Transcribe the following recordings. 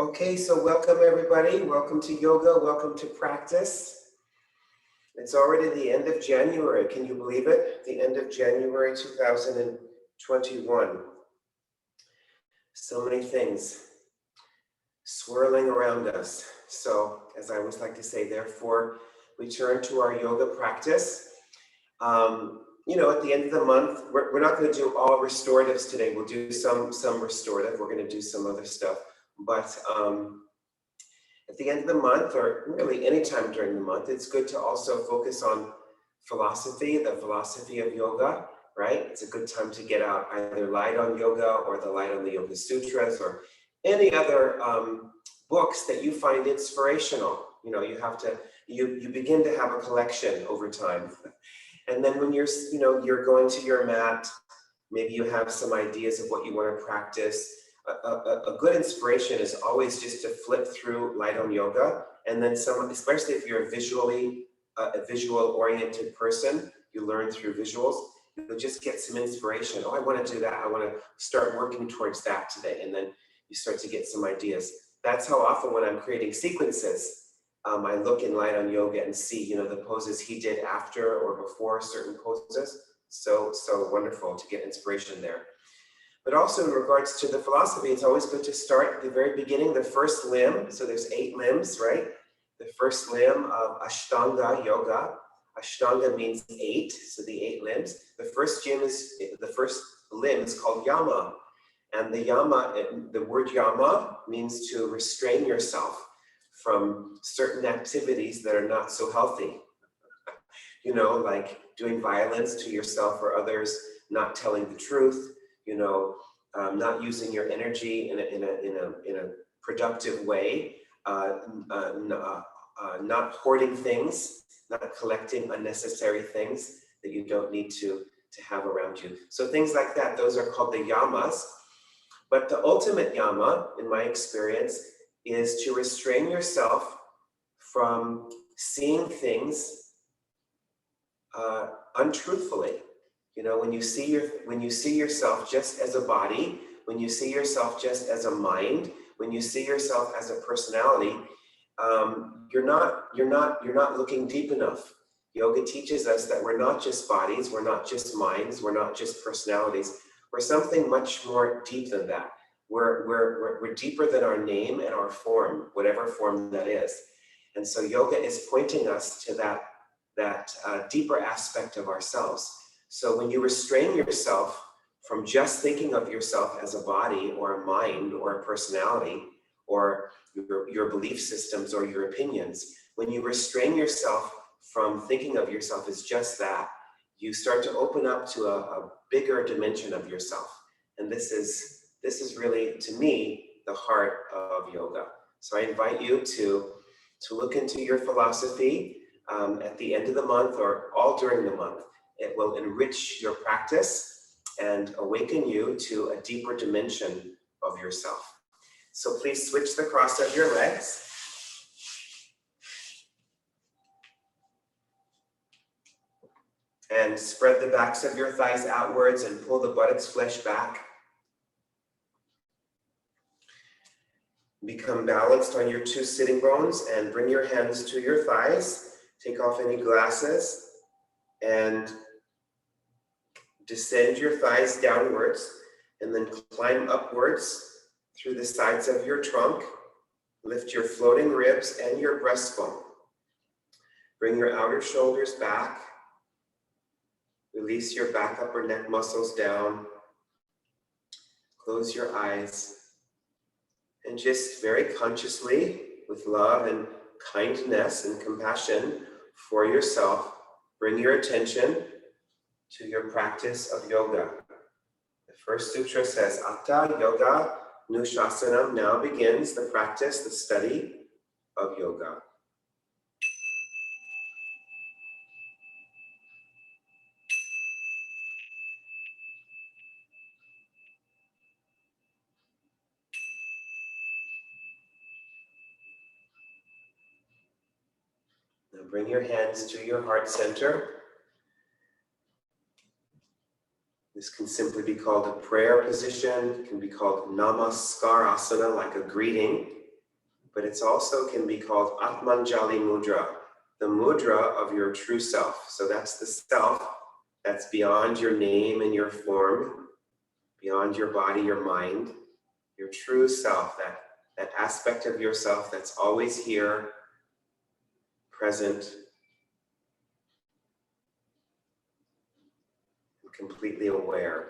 Okay, so welcome everybody. Welcome to yoga. Welcome to practice. It's already the end of January. Can you believe it? The end of January 2021. So many things swirling around us. So, as I always like to say, therefore, we turn to our yoga practice. At the end of the month, we're not going to do all restoratives today. We'll do some restorative. We're going to do some other stuff. But at the end of the month, or really any time during the month, it's good to also focus on philosophy, the philosophy of yoga, right? It's a good time to get out either light on yoga or the light on the Yoga Sutras or any other books that you find inspirational. You begin to have a collection over time. And then when you're going to your mat, maybe you have some ideas of what you want to practice. A good inspiration is always just to flip through light on yoga, and then especially if you're a visual-oriented person, you learn through visuals, you'll just get some inspiration. Oh, I want to do that. I want to start working towards that today. And then you start to get some ideas. That's how often when I'm creating sequences, I look in light on yoga and see, the poses he did after or before certain poses. So wonderful to get inspiration there. But also in regards to the philosophy, it's always good to start at the very beginning, the first limb. So there's 8 limbs, right? The first limb of Ashtanga Yoga. Ashtanga means 8, so the 8 limbs. The first limb is called Yama. And the word Yama means to restrain yourself from certain activities that are not so healthy. Like doing violence to yourself or others, not telling the truth, not using your energy in a productive way, not hoarding things, not collecting unnecessary things that you don't need to have around you. So things like that, those are called the yamas. But the ultimate yama, in my experience, is to restrain yourself from seeing things untruthfully. When you see yourself just as a body, when you see yourself just as a mind, when you see yourself as a personality, you're not looking deep enough. Yoga teaches us that we're not just bodies, we're not just minds, we're not just personalities. We're something much more deep than that. We're deeper than our name and our form, whatever form that is. And so yoga is pointing us to that deeper aspect of ourselves. So when you restrain yourself from just thinking of yourself as a body or a mind or a personality or your belief systems or your opinions, when you restrain yourself from thinking of yourself as just that, you start to open up to a bigger dimension of yourself. And this is really, to me, the heart of yoga. So I invite you to look into your philosophy at the end of the month or all during the month. It will enrich your practice and awaken you to a deeper dimension of yourself. So please switch the cross of your legs. And spread the backs of your thighs outwards and pull the buttocks flesh back. Become balanced on your 2 sitting bones and bring your hands to your thighs. Take off any glasses and descend your thighs downwards and then climb upwards through the sides of your trunk. Lift your floating ribs and your breastbone. Bring your outer shoulders back. Release your back upper neck muscles down. Close your eyes. And just very consciously, with love and kindness and compassion for yourself, bring your attention to your practice of yoga. The first sutra says, Atta Yoga Nushasanam. Now begins the practice, the study of yoga. Now bring your hands to your heart center. This can simply be called a prayer position. It can be called Namaskarasana, like a greeting. but it's also can be called Atmanjali Mudra, the mudra of your true self. So that's the self that's beyond your name and your form, beyond your body, your mind, your true self, that aspect of yourself that's always here, present, and completely aware.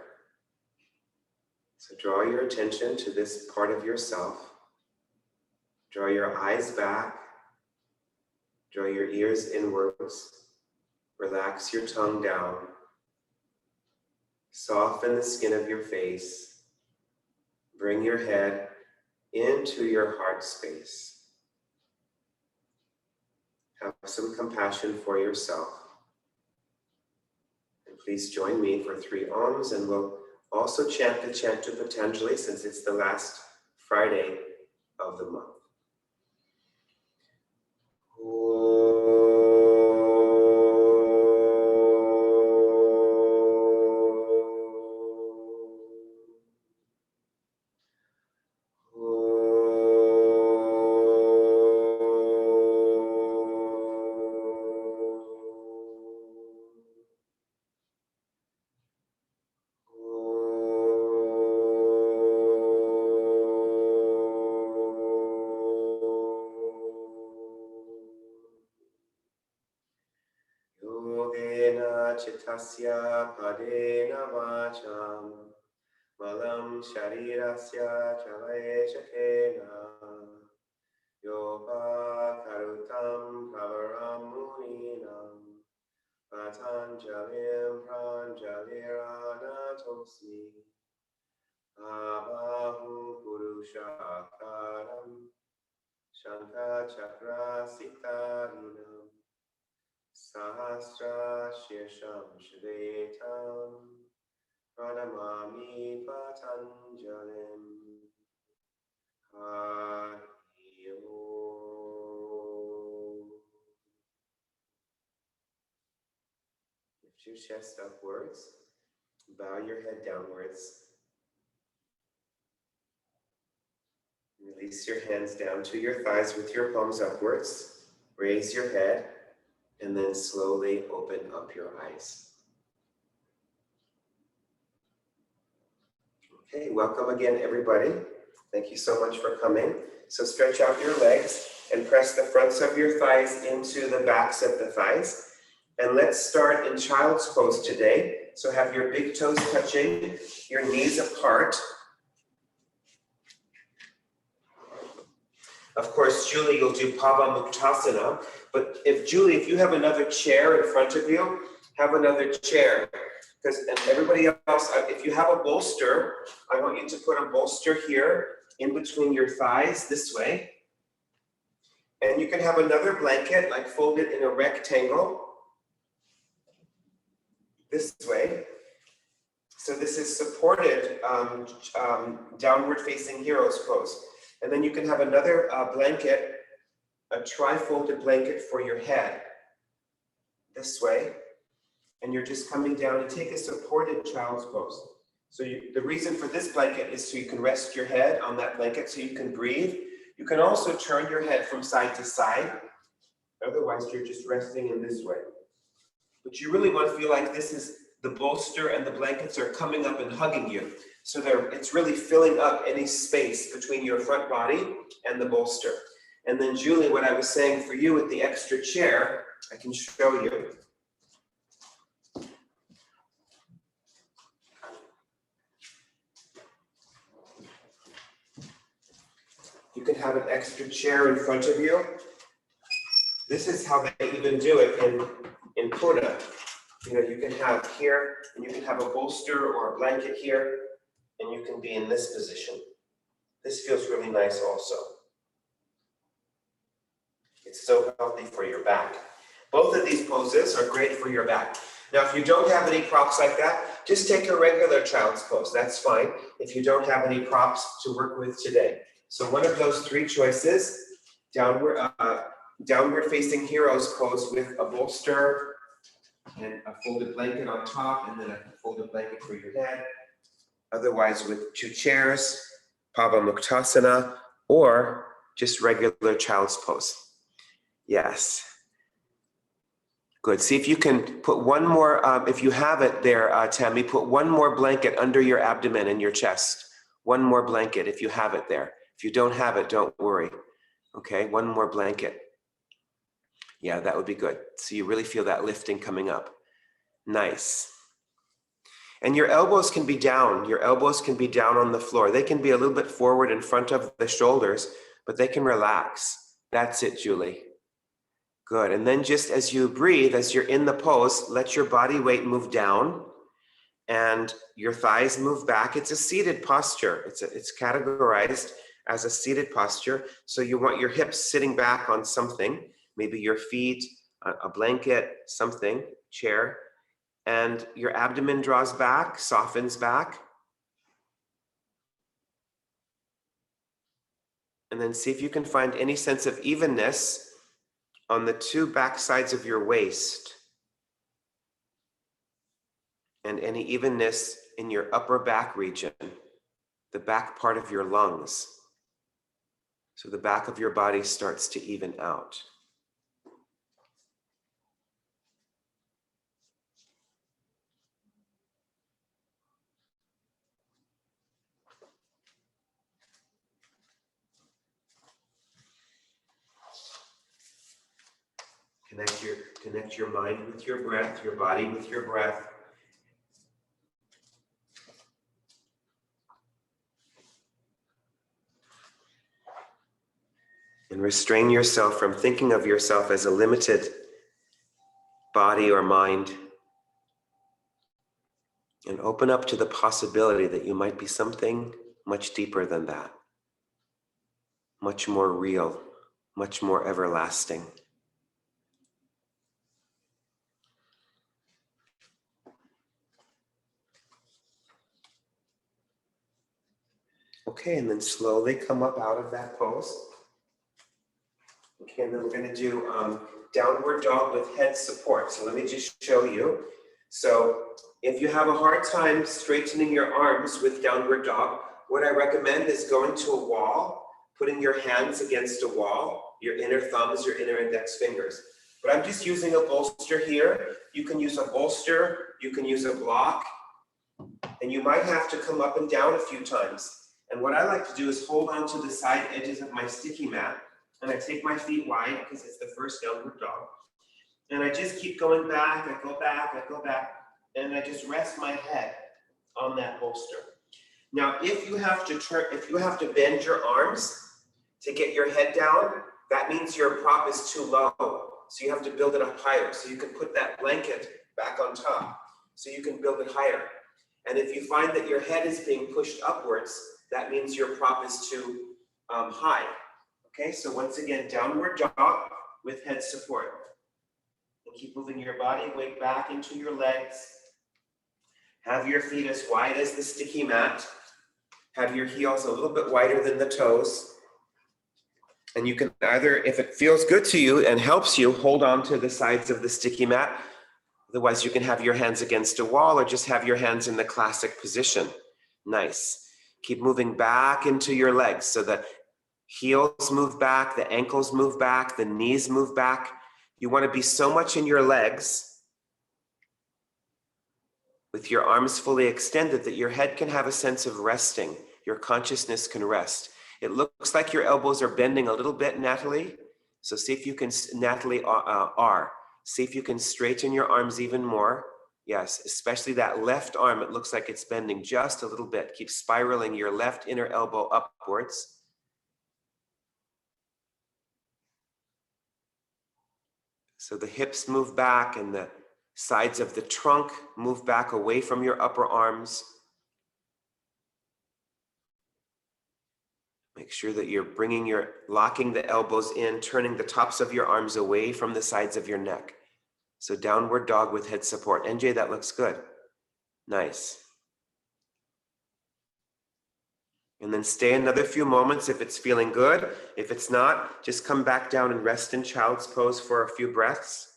So draw your attention to this part of yourself. Draw your eyes back. Draw your ears inwards. Relax your tongue down. Soften the skin of your face. Bring your head into your heart space. Have some compassion for yourself. And please join me for 3 Oms, and we'll also chant the chant to Patanjali since it's the last Friday of the month. Chittasya padena vacham malam sharirasya chaleshakena yoga karutam pravaram muninam patanjalim pranjaliranatosmi abahu purushakaram shankachakra sitarinam Sahasra Shirsham Shvetam Pranamami Patanjalim Hari Om. Lift your chest upwards, bow your head downwards. Release your hands down to your thighs with your palms upwards. Raise your head. And then slowly open up your eyes. Okay, welcome again, everybody. Thank you so much for coming. So stretch out your legs and press the fronts of your thighs into the backs of the thighs. And let's start in child's pose today. So have your big toes touching, your knees apart. Of course, Julie, you'll do padangusthasana. But if you have another chair in front of you, have another chair. Because everybody else, if you have a bolster, I want you to put a bolster here in between your thighs this way. And you can have another blanket, like folded in a rectangle this way. So this is supported downward facing hero's pose. And then you can have another blanket, a tri-folded blanket for your head this way. And you're just coming down and take a supported child's pose. So the reason for this blanket is so you can rest your head on that blanket so you can breathe. You can also turn your head from side to side. Otherwise, you're just resting in this way. But you really want to feel like this is the bolster and the blankets are coming up and hugging you. So it's really filling up any space between your front body and the bolster. And then Julie, what I was saying for you with the extra chair, I can show you. You can have an extra chair in front of you. This is how they even do it in Pune. You know, you can have here, and you can have a bolster or a blanket here, and you can be in this position. This feels really nice also. It's so healthy for your back. Both of these poses are great for your back. Now, if you don't have any props like that, just take a regular child's pose. That's fine if you don't have any props to work with today. So one of those 3 choices, downward facing hero's pose with a bolster and a folded blanket on top, and then a folded blanket for your head. Otherwise, with 2 chairs, padangusthasana, or Just regular child's pose. Yes. Good. See if you can put one more, if you have it there, Tammy, put one more blanket under your abdomen and your chest. One more blanket if you have it there. If you don't have it, don't worry. Okay, one more blanket. Yeah, that would be good. So you really feel that lifting coming up. Nice. And your elbows can be down. Your elbows can be down on the floor. They can be a little bit forward in front of the shoulders, but they can relax. That's it, Julie. Good. And then just as you breathe, as you're in the pose, let your body weight move down and your thighs move back. It's a seated posture. It's categorized as a seated posture. So you want your hips sitting back on something, maybe your feet, a blanket, something, chair, and your abdomen draws back, softens back. And then see if you can find any sense of evenness on the two back sides of your waist, and any evenness in your upper back region, the back part of your lungs. So the back of your body starts to even out. Connect your mind with your breath, your body with your breath. And restrain yourself from thinking of yourself as a limited body or mind. And open up to the possibility that you might be something much deeper than that. Much more real, much more everlasting. Okay, and then slowly come up out of that pose. Okay, and then we're going to do downward dog with head support. So let me just show you. So if you have a hard time straightening your arms with downward dog, what I recommend is going to a wall, putting your hands against a wall, your inner thumbs, your inner index fingers. But I'm just using a bolster here. You can use a bolster, you can use a block, and you might have to come up and down a few times. And what I like to do is hold on to the side edges of my sticky mat, and I take my feet wide because it's the first downward dog. And I just keep going back, I go back, and I just rest my head on that bolster. Now, if you have to bend your arms to get your head down, that means your prop is too low. So you have to build it up higher. So you can put that blanket back on top. So you can build it higher. And if you find that your head is being pushed upwards, that means your prop is too high. Okay, so once again, downward dog with head support. And keep moving your body weight back into your legs. Have your feet as wide as the sticky mat. Have your heels a little bit wider than the toes. And you can either, if it feels good to you and helps you, hold on to the sides of the sticky mat. Otherwise, you can have your hands against a wall or just have your hands in the classic position. Nice. Keep moving back into your legs so the heels move back, the ankles move back, the knees move back. You want to be so much in your legs with your arms fully extended that your head can have a sense of resting. Your consciousness can rest. It looks like your elbows are bending a little bit, Natalie. So see if you can, Natalie, see if you can straighten your arms even more. Yes, especially that left arm. It looks like it's bending just a little bit. Keep spiraling your left inner elbow upwards. So the hips move back and the sides of the trunk move back away from your upper arms. Make sure that you're locking the elbows in, turning the tops of your arms away from the sides of your neck. So downward dog with head support. NJ, that looks good. Nice. And then stay another few moments if it's feeling good. If it's not, just come back down and rest in child's pose for a few breaths.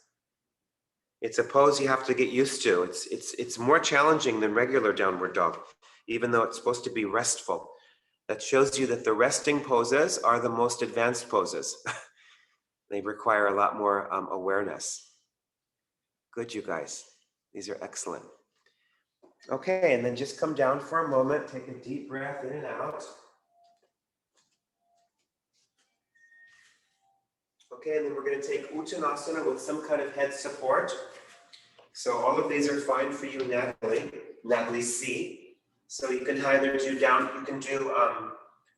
It's a pose you have to get used to. It's more challenging than regular downward dog, even though it's supposed to be restful. That shows you that the resting poses are the most advanced poses. They require a lot more awareness. Good, you guys. These are excellent. Okay, and then just come down for a moment. Take a deep breath in and out. Okay, and then we're going to take uttanasana with some kind of head support. So all of these are fine for you, Natalie C. So you can either do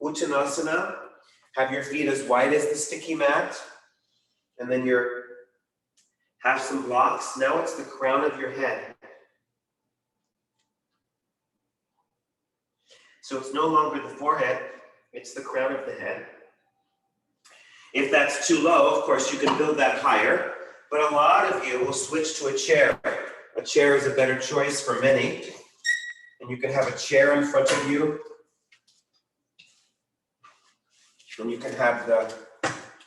uttanasana, have your feet as wide as the sticky mat, and then have some blocks. Now it's the crown of your head. So it's no longer the forehead, it's the crown of the head. If that's too low, of course, you can build that higher, but a lot of you will switch to a chair. A chair is a better choice for many. And you can have a chair in front of you. And you can have the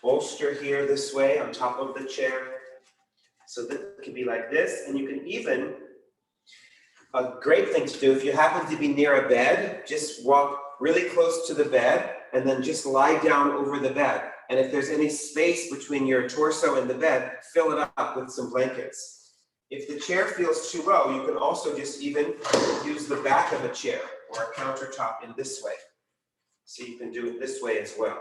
bolster here this way on top of the chair. So that it can be like this. And you can even, a great thing to do, if you happen to be near a bed, just walk really close to the bed and then just lie down over the bed. And if there's any space between your torso and the bed, fill it up with some blankets. If the chair feels too low, you can also just even use the back of a chair or a countertop in this way. So you can do it this way as well.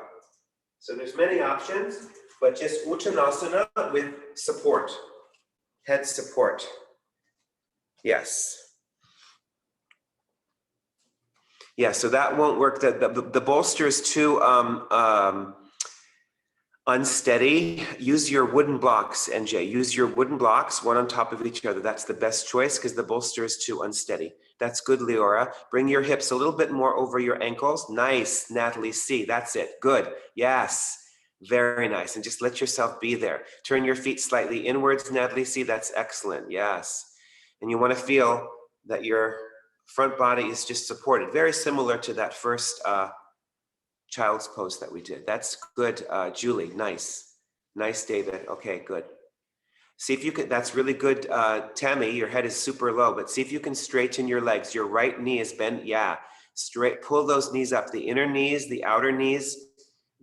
So there's many options, but just uttanasana with support, head support. Yes. Yeah, so that won't work. The bolster is too unsteady. Use your wooden blocks, NJ. Use your wooden blocks, one on top of each other. That's the best choice because the bolster is too unsteady. That's good, Leora. Bring your hips a little bit more over your ankles. Nice, Natalie C. That's it. Good. Yes. Very nice. And just let yourself be there. Turn your feet slightly inwards, Natalie C. That's excellent. Yes. And you want to feel that your front body is just supported. Very similar to that first child's pose that we did. That's good, Julie. Nice. Nice, David. Okay, good. See if you can, that's really good, Tammy. Your head is super low, but see if you can straighten your legs. Your right knee is bent. Yeah, straight. Pull those knees up. The inner knees, the outer knees,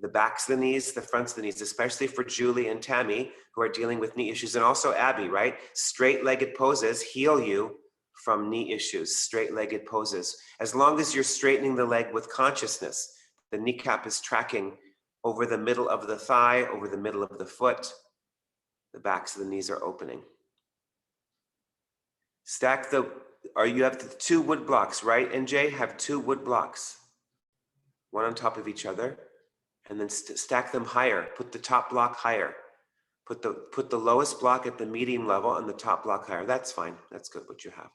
the backs of the knees, the fronts of the knees, especially for Julie and Tammy who are dealing with knee issues, and also Abby, right? Straight-legged poses heal you from knee issues, straight-legged poses. As long as you're straightening the leg with consciousness, the kneecap is tracking over the middle of the thigh, over the middle of the foot. The backs of the knees are opening. Stack you have the two wood blocks, right, NJ? Have two wood blocks, one on top of each other, and then stack them higher. Put the top block higher. Put the lowest block at the medium level and the top block higher. That's fine. That's good what you have.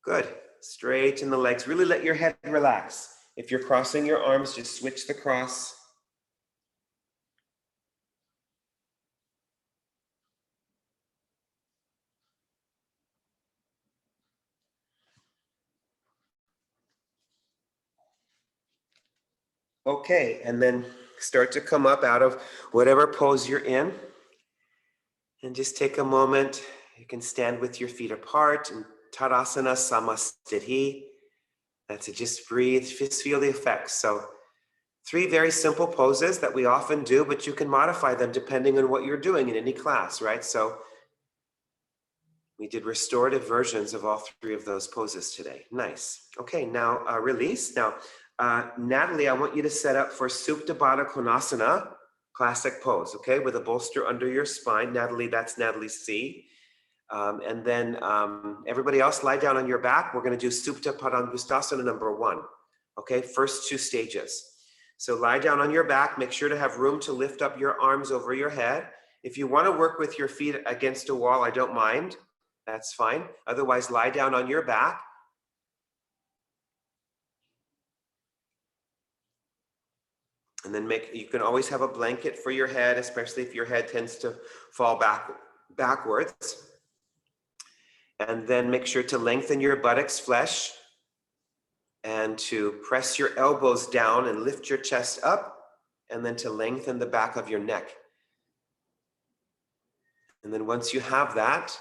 Good. Straighten the legs. Really let your head relax. If you're crossing your arms, just switch the cross. Okay, and then start to come up out of whatever pose you're in. And just take a moment. You can stand with your feet apart and Tadasana Samasthiti. That's it. Just breathe. Just feel the effects. So 3 very simple poses that we often do, but you can modify them depending on what you're doing in any class, right? So we did restorative versions of all 3 of those poses today. Nice. Okay, now release. Now, Natalie, I want you to set up for Supta Konasana, classic pose, okay? With a bolster under your spine. Natalie, that's Natalie C. And then everybody else lie down on your back. We're gonna do Supta padangusthasana number 1, okay? First 2 stages. So lie down on your back, make sure to have room to lift up your arms over your head. If you wanna work with your feet against a wall, I don't mind, that's fine. Otherwise, lie down on your back. And then you can always have a blanket for your head, especially if your head tends to fall backwards. And then make sure to lengthen your buttocks flesh and to press your elbows down and lift your chest up, and then to lengthen the back of your neck. And then once you have that,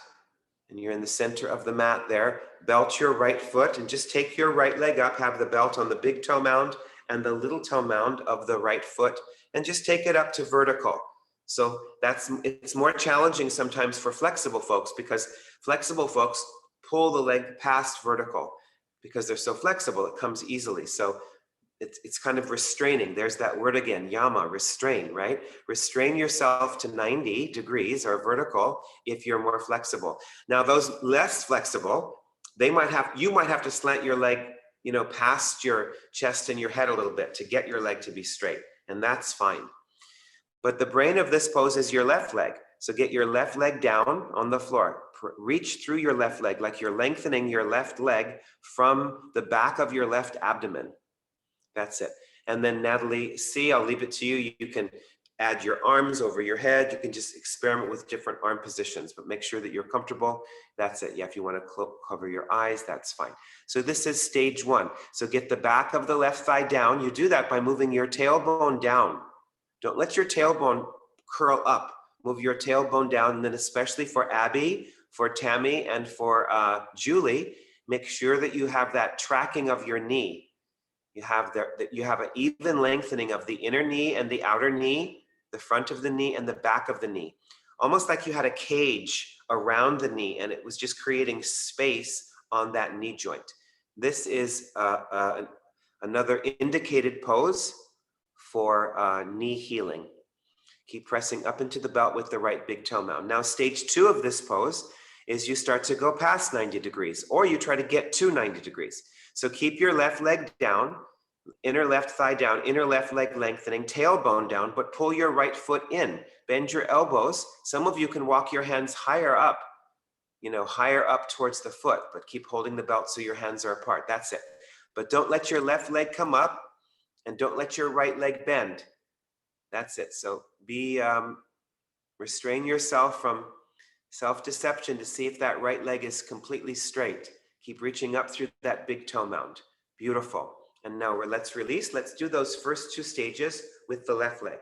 and you're in the center of the mat there, belt your right foot and just take your right leg up, have the belt on the big toe mound and the little toe mound of the right foot, and just take it up to vertical. So it's more challenging sometimes for flexible folks, because flexible folks pull the leg past vertical because they're so flexible, it comes easily. So it's kind of restraining. There's that word again, yama, restrain, right? Restrain yourself to 90 degrees or vertical if you're more flexible. Now, those less flexible, you might have to slant your leg, past your chest and your head a little bit to get your leg to be straight, and that's fine. But the brain of this pose is your left leg. So get your left leg down on the floor. Reach through your left leg like you're lengthening your left leg from the back of your left abdomen. That's it. And then Natalie, I'll leave it to you. You can add your arms over your head. You can just experiment with different arm positions, but make sure that you're comfortable. That's it. Yeah, if you want to cover your eyes, that's fine. So this is stage 1. So get the back of the left thigh down. You do that by moving your tailbone down. Don't let your tailbone curl up. Move your tailbone down. And then especially for Abby, for Tammy, and for Julie, make sure that you have that tracking of your knee. You have an even lengthening of the inner knee and the outer knee, the front of the knee and the back of the knee. Almost like you had a cage around the knee and it was just creating space on that knee joint. This is another indicated pose for knee healing. Keep pressing up into the belt with the right big toe mound. Now, stage 2 of this pose is you start to go past 90 degrees, or you try to get to 90 degrees. So keep your left leg down, inner left thigh down, inner left leg lengthening, tailbone down, but pull your right foot in. Bend your elbows. Some of you can walk your hands higher up, higher up towards the foot, but keep holding the belt so your hands are apart. That's it. But don't let your left leg come up and don't let your right leg bend. That's it. So restrain yourself from self-deception to see if that right leg is completely straight. Keep reaching up through that big toe mound. Beautiful. And now let's release. Let's do those first 2 stages with the left leg.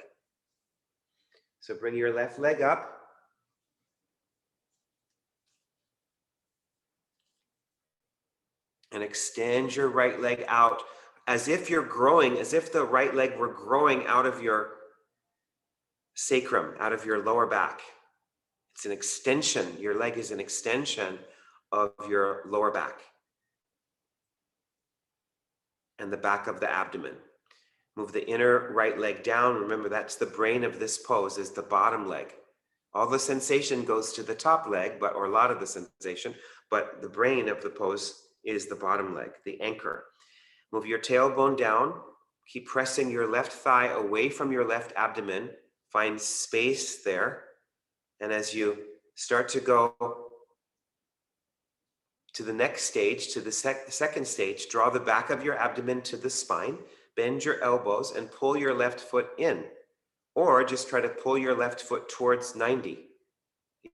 So bring your left leg up. And extend your right leg out as if you're growing, as if the right leg were growing out of your sacrum, out of your lower back. It's an extension. Your leg is an extension of your lower back and the back of the abdomen. Move the inner right leg down. Remember, that's the brain of this pose, is the bottom leg. All the sensation goes to the top leg, or a lot of the sensation, but the brain of the pose is the bottom leg, the anchor. Move your tailbone down. Keep pressing your left thigh away from your left abdomen. Find space there. And as you start to go to the next stage, to the second stage, draw the back of your abdomen to the spine, bend your elbows and pull your left foot in, or just try to pull your left foot towards 90.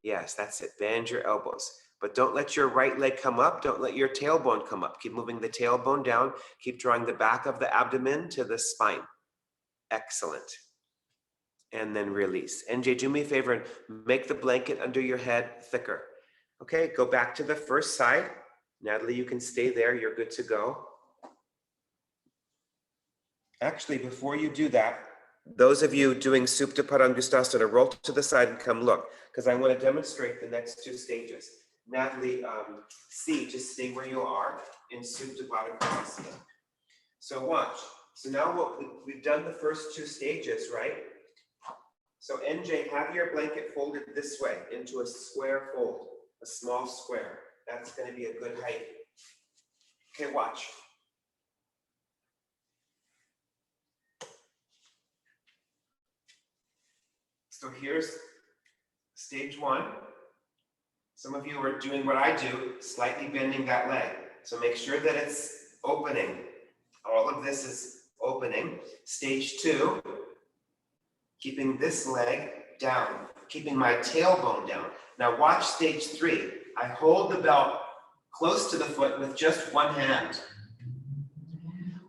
Yes, that's it. Bend your elbows, but don't let your right leg come up. Don't let your tailbone come up. Keep moving the tailbone down. Keep drawing the back of the abdomen to the spine. Excellent. And then release. NJ, do me a favor and make the blanket under your head thicker. Okay, go back to the first side. Natalie, you can stay there. You're good to go. Actually, before you do that, those of you doing Supta padangusthasana, roll to the side and come look, because I want to demonstrate the next 2 stages. Natalie, just stay where you are in Supta padangusthasana. So watch. So now we've done the first 2 stages, right? So NJ, have your blanket folded this way into a square fold, a small square. That's going to be a good height. Okay, watch. So here's stage 1. Some of you are doing what I do, slightly bending that leg. So make sure that it's opening. All of this is opening. Stage 2, keeping this leg down, keeping my tailbone down. Now watch stage 3. I hold the belt close to the foot with just one hand.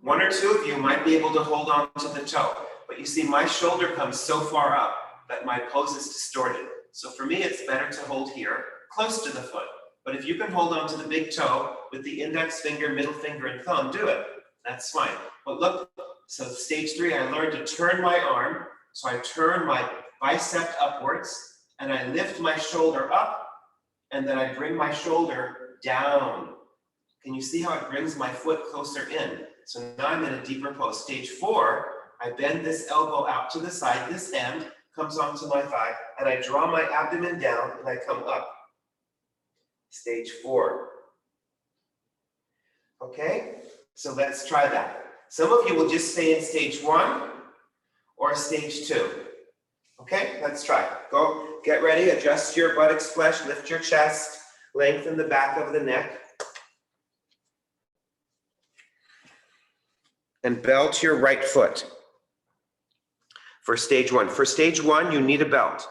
1 or 2 of you might be able to hold on to the toe, but you see my shoulder comes so far up that my pose is distorted. So for me, it's better to hold here, close to the foot. But if you can hold on to the big toe with the index finger, middle finger, and thumb, do it. That's fine. But look, So stage 3, I learned to turn my arm. So I turn my bicep upwards and I lift my shoulder up and then I bring my shoulder down. Can you see how it brings my foot closer in? So now I'm in a deeper pose. Stage 4, I bend this elbow out to the side. This hand comes onto my thigh and I draw my abdomen down and I come up. Stage 4. Okay, so let's try that. Some of you will just stay in stage 1 or stage 2. Okay, let's try. Go, get ready, adjust your buttocks flesh, lift your chest, lengthen the back of the neck. And belt your right foot for stage 1. For stage 1, you need a belt.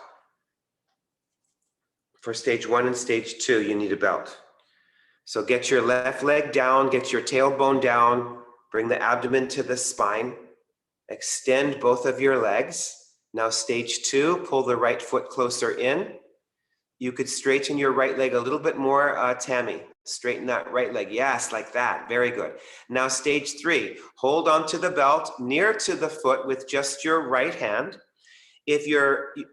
For stage 1 and stage 2, you need a belt. So get your left leg down, get your tailbone down, bring the abdomen to the spine, extend both of your legs. Now stage 2, pull the right foot closer in. You could straighten your right leg a little bit more, Tammy. Straighten that right leg. Yes, like that. Very good. Now stage 3, hold onto the belt near to the foot with just your right hand.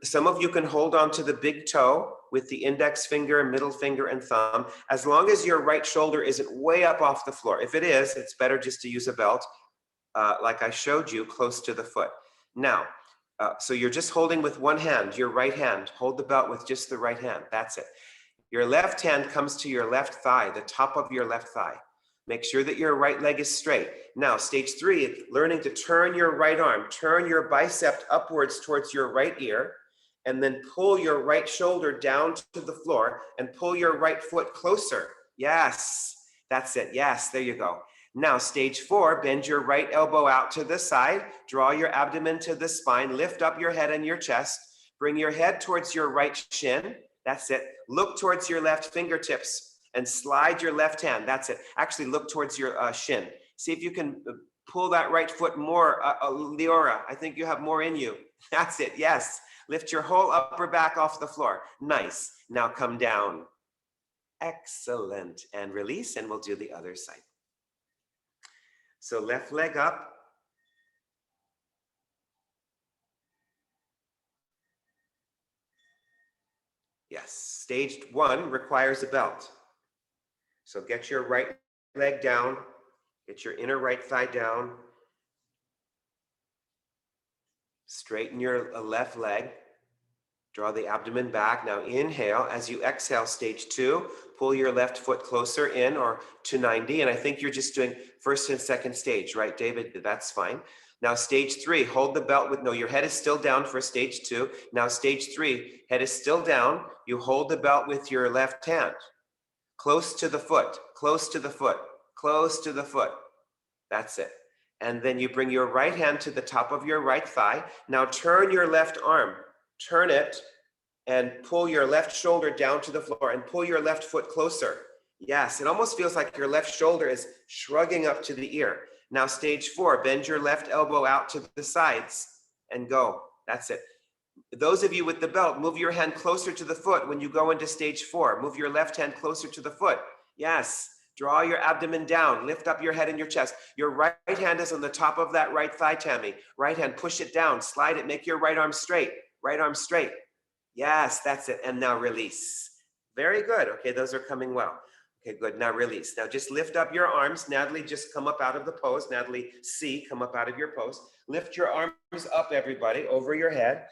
Some of you can hold on to the big toe with the index finger, middle finger, and thumb, as long as your right shoulder isn't way up off the floor. If it is, it's better just to use a belt, like I showed you, close to the foot. Now, so you're just holding with one hand, your right hand. Hold the belt with just the right hand. That's it. Your left hand comes to your left thigh, the top of your left thigh. Make sure that your right leg is straight. Now, stage 3, learning to turn your right arm, turn your bicep upwards towards your right ear, and then pull your right shoulder down to the floor and pull your right foot closer. Yes, that's it. Yes, there you go. Now, stage 4, bend your right elbow out to the side, draw your abdomen to the spine, lift up your head and your chest, bring your head towards your right shin. That's it. Look towards your left fingertips and slide your left hand. That's it. Actually, look towards your shin. See if you can pull that right foot more. Leora, I think you have more in you. That's it. Yes. Lift your whole upper back off the floor. Nice. Now come down. Excellent. And release, and we'll do the other side. So left leg up. Yes. Stage 1 requires a belt. So get your right leg down, get your inner right thigh down, straighten your left leg, draw the abdomen back. Now inhale. As you exhale, stage 2, pull your left foot closer in or to 90. And I think you're just doing first and second stage, right, David? That's fine. Now stage 3, hold the belt with, no, your head is still down for stage 2. Now stage 3, head is still down. You hold the belt with your left hand. Close to the foot, close to the foot, close to the foot. That's it. And then you bring your right hand to the top of your right thigh. Now turn your left arm, turn it, and pull your left shoulder down to the floor and pull your left foot closer. Yes, it almost feels like your left shoulder is shrugging up to the ear. Now stage 4, bend your left elbow out to the sides and go. That's it. Those of you with the belt, move your hand closer to the foot when you go into stage 4. Move your left hand closer to the foot. Yes. Draw your abdomen down. Lift up your head and your chest. Your right hand is on the top of that right thigh, Tammy. Right hand, push it down. Slide it. Make your right arm straight. Right arm straight. Yes, that's it. And now release. Very good. Okay, those are coming well. Okay, good. Now release. Now just lift up your arms. Natalie, just come up out of the pose. Natalie C, come up out of your pose. Lift your arms up, everybody, over your head.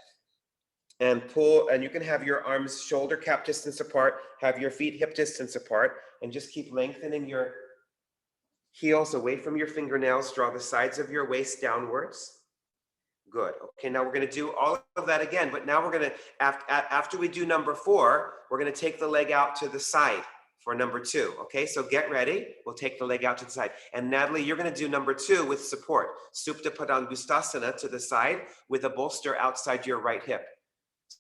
And pull, and you can have your arms shoulder cap distance apart, have your feet hip distance apart, and just keep lengthening your heels away from your fingernails. Draw the sides of your waist downwards. Good. Okay, now we're going to do all of that again, but now we're going to, after we do number 4, we're going to take the leg out to the side for number 2. Okay, so get ready. We'll take the leg out to the side. And Natalie, you're going to do number 2 with support. Supta padangusthasana to the side with a bolster outside your right hip.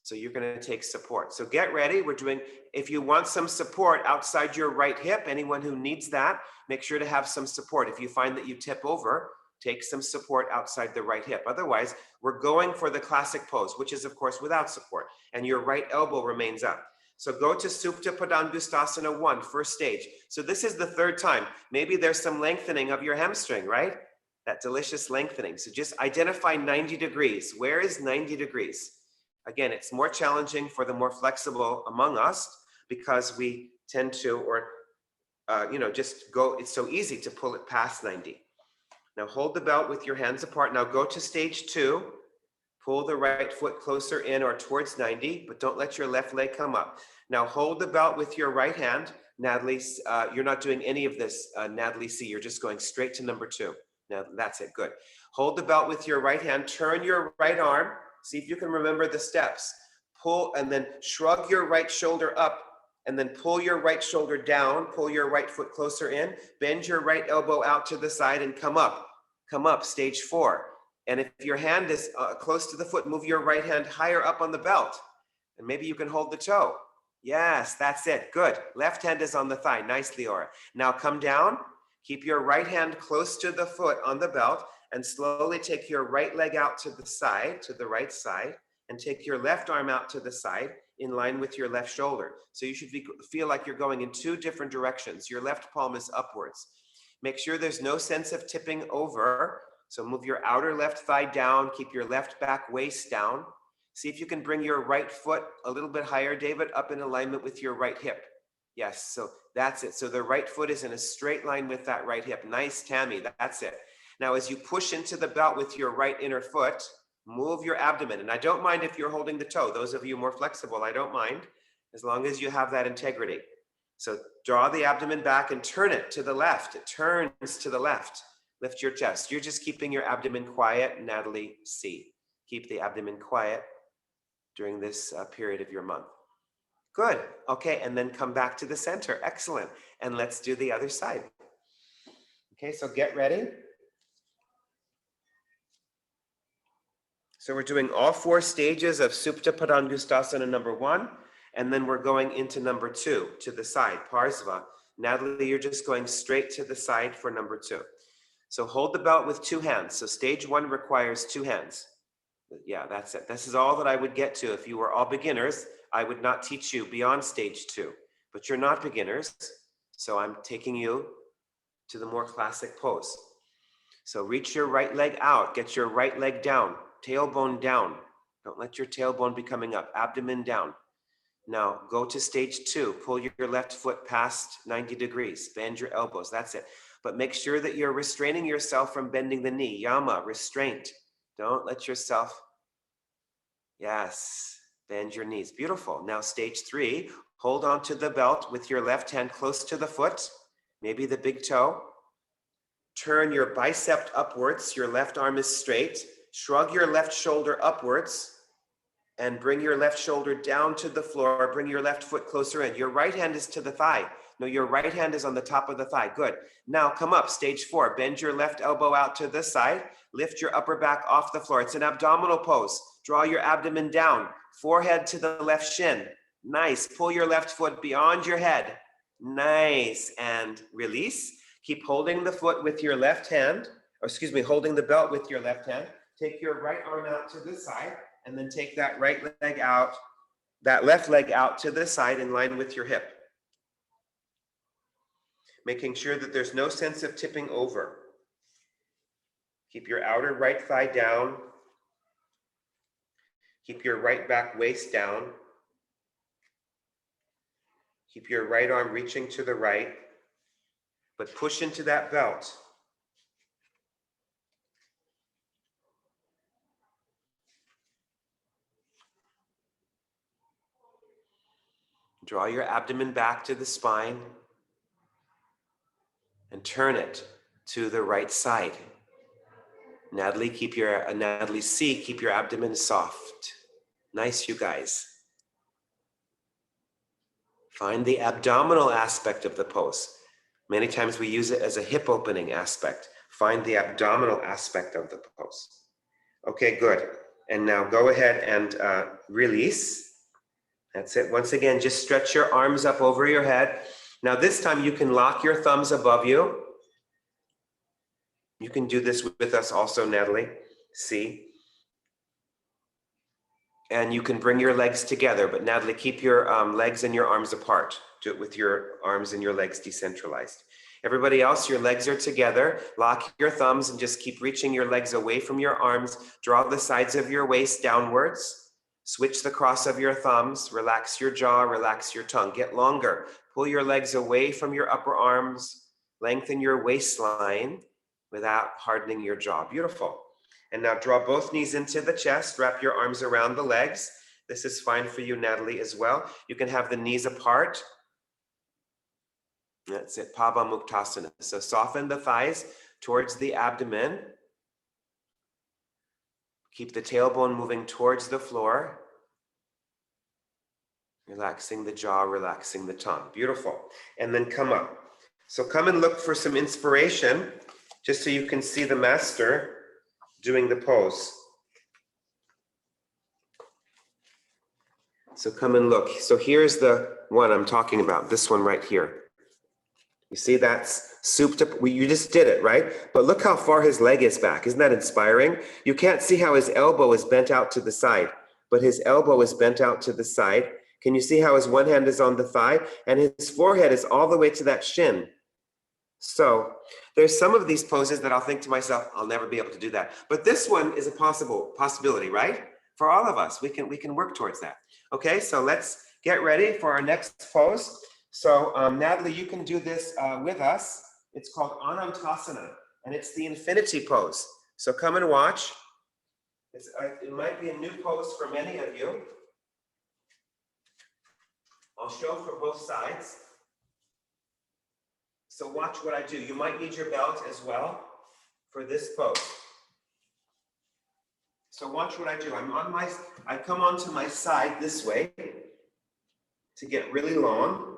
So you're going to take support. So get ready. We're doing, if you want some support outside your right hip, anyone who needs that, make sure to have some support. If you find that you tip over, take some support outside the right hip. Otherwise, we're going for the classic pose, which is of course without support, and your right elbow remains up. So go to Supta padangusthasana 1, first stage. So this is the 3rd time. Maybe there's some lengthening of your hamstring, right? that delicious lengthening. So just identify 90 degrees. Where is 90 degrees? Again, it's more challenging for the more flexible among us because we tend to, or just go, it's so easy to pull it past 90. Now hold the belt with your hands apart. Now go to stage 2. Pull the right foot closer in or towards 90, but don't let your left leg come up. Now hold the belt with your right hand. Natalie, you're not doing any of this, Natalie C. You're just going straight to number 2. Now that's it, good. Hold the belt with your right hand. Turn your right arm. See if you can remember the steps. Pull and then shrug your right shoulder up and then pull your right shoulder down. Pull your right foot closer in. Bend your right elbow out to the side and come up. Come up, stage 4. And if your hand is close to the foot, move your right hand higher up on the belt. And maybe you can hold the toe. Yes, that's it. Good. Left hand is on the thigh. Nice, Leora. Now come down. Keep your right hand close to the foot on the belt and slowly take your right leg out to the side, to the right side, and take your left arm out to the side in line with your left shoulder. So you should feel like you're going in 2 different directions. Your left palm is upwards. Make sure there's no sense of tipping over. So move your outer left thigh down, keep your left back waist down. See if you can bring your right foot a little bit higher, David, up in alignment with your right hip. Yes, so that's it. So the right foot is in a straight line with that right hip. Nice, Tammy, that's it. Now, as you push into the belt with your right inner foot, move your abdomen. And I don't mind if you're holding the toe. Those of you more flexible, I don't mind, as long as you have that integrity. So draw the abdomen back and turn it to the left. It turns to the left. Lift your chest. You're just keeping your abdomen quiet, Natalie C. Keep the abdomen quiet during this period of your month. Good. Okay, and then come back to the center. Excellent. And let's do the other side. Okay, so get ready. So we're doing all 4 stages of Supta padangusthasana number 1, and then we're going into number 2, to the side, Parsva. Natalie, you're just going straight to the side for number 2. So hold the belt with 2 hands. So stage 1 requires 2 hands. Yeah, that's it. This is all that I would get to. If you were all beginners, I would not teach you beyond stage 2. But you're not beginners, so I'm taking you to the more classic pose. So reach your right leg out. Get your right leg down. Tailbone down. Don't let your tailbone be coming up. Abdomen down. Now go to stage 2. Pull your left foot past 90 degrees. Bend your elbows. That's it. But make sure that you're restraining yourself from bending the knee. Yama, restraint. Don't let yourself, yes, bend your knees. Beautiful. Now stage 3, hold on to the belt with your left hand close to the foot, maybe the big toe. Turn your bicep upwards. Your left arm is straight. Shrug your left shoulder upwards and bring your left shoulder down to the floor. Bring your left foot closer in. Your right hand is to the thigh. No, your right hand is on the top of the thigh. Good. Now come up, stage 4. Bend your left elbow out to the side. Lift your upper back off the floor. It's an abdominal pose. Draw your abdomen down. Forehead to the left shin. Nice. Pull your left foot beyond your head. Nice. And release. Keep holding the foot with your left hand. Or excuse me, holding the belt with your left hand. Take your right arm out to the side. And then take that right leg out, that left leg out to the side in line with your hip. Making sure that there's no sense of tipping over. Keep your outer right thigh down. Keep your right back waist down. Keep your right arm reaching to the right, but push into that belt. Draw your abdomen back to the spine and turn it to the right side. Natalie C, keep your abdomen soft. Nice, you guys. Find the abdominal aspect of the pose. Many times we use it as a hip opening aspect. Find the abdominal aspect of the pose. Okay, good. And now go ahead and release. That's it. Once again, just stretch your arms up over your head. Now this time you can lock your thumbs above you. You can do this with us also, Natalie. See? And you can bring your legs together, but Natalie, keep your legs and your arms apart. Do it with your arms and your legs decentralized. Everybody else, your legs are together. Lock your thumbs and just keep reaching your legs away from your arms. Draw the sides of your waist downwards. Switch the cross of your thumbs. Relax your jaw, relax your tongue. Get longer. Pull your legs away from your upper arms. Lengthen your waistline without hardening your jaw. Beautiful. And now draw both knees into the chest. Wrap your arms around the legs. This is fine for you, Natalie, as well. You can have the knees apart. That's it, padangusthasana. So soften the thighs towards the abdomen. Keep the tailbone moving towards the floor. Relaxing the jaw, relaxing the tongue. Beautiful. And then come up. So come and look for some inspiration, just so you can see the master doing the pose. So come and look. So here's the one I'm talking about, this one right here. You see that's Supta. You just did it, right? But look how far his leg is back. Isn't that inspiring? You can't see how his elbow is bent out to the side, but his elbow is bent out to the side. Can you see how his one hand is on the thigh and his forehead is all the way to that shin? So there's some of these poses that I'll think to myself, I'll never be able to do that. But this one is a possibility, right? For all of us, we can work towards that. Okay, so let's get ready for our next pose. So Natalie, you can do this with us. It's called Anantasana, and it's the infinity pose. So come and watch. It might be a new pose for many of you. I'll show for both sides. So watch what I do. You might need your belt as well for this pose. So watch what I do. I come onto my side this way to get really long.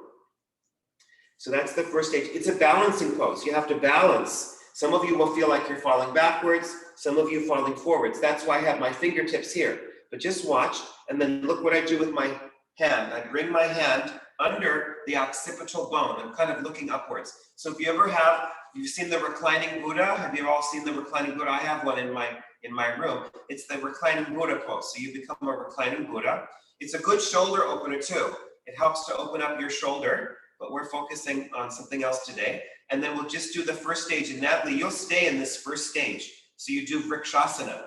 So that's the first stage. It's a balancing pose. You have to balance. Some of you will feel like you're falling backwards. Some of you falling forwards. That's why I have my fingertips here. But just watch, and then look what I do with my hand. I bring my hand under the occipital bone. I'm kind of looking upwards. So if you've seen the reclining Buddha. Have you all seen the reclining Buddha? I have one in my room. It's the reclining Buddha pose. So you become a reclining Buddha. It's a good shoulder opener too. It helps to open up your shoulder, but we're focusing on something else today. And then we'll just do the first stage. And Natalie, you'll stay in this first stage. So you do vrikshasana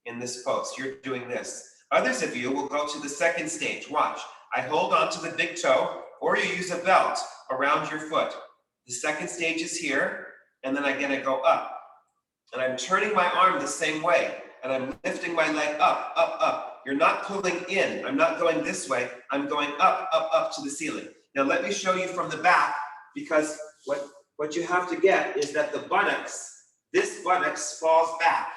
in this pose. You're doing this. Others of you will go to the second stage. Watch. I hold on to the big toe, or you use a belt around your foot. The second stage is here, and then I'm gonna go up. And I'm turning my arm the same way, and I'm lifting my leg up, up, up. You're not pulling in. I'm not going this way. I'm going up, up, up to the ceiling. Now let me show you from the back, because what you have to get is that the buttocks, this buttocks falls back.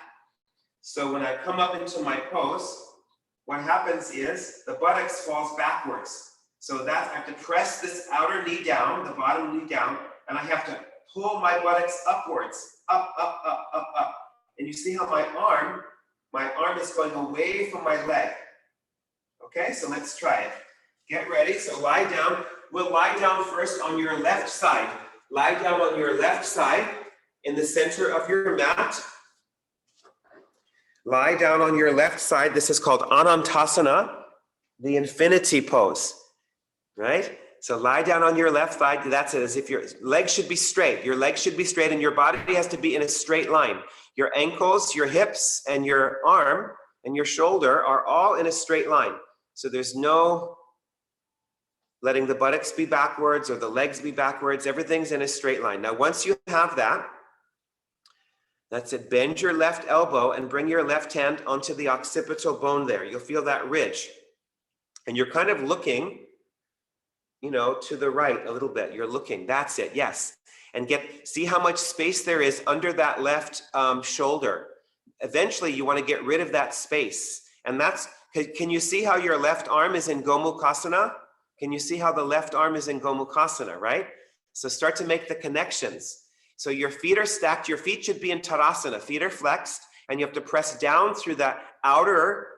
So when I come up into my pose, what happens is the buttocks falls backwards. So that I have to press this outer knee down, the bottom knee down, and I have to pull my buttocks upwards, up, up, up, up, up. And you see how my arm is going away from my leg. Okay, so let's try it. Get ready, so lie down. We'll lie down first on your left side. Lie down on your left side in the center of your mat. Lie down on your left side. This is called Anantasana, the infinity pose, right? So lie down on your left side. That's it, as if your legs should be straight. Your legs should be straight and your body has to be in a straight line. Your ankles, your hips, and your arm and your shoulder are all in a straight line. So there's no letting the buttocks be backwards or the legs be backwards. Everything's in a straight line. Now, once you have that, that's it. Bend your left elbow and bring your left hand onto the occipital bone there. You'll feel that ridge. And you're kind of looking, to the right a little bit. You're looking. That's it. Yes. And see how much space there is under that left shoulder. Eventually, you want to get rid of that space. And can you see how your left arm is in Gomukhasana? Can you see how the left arm is in Gomukhasana, right? So start to make the connections. So your feet are stacked. Your feet should be in Tadasana. Feet are flexed, and you have to press down through the outer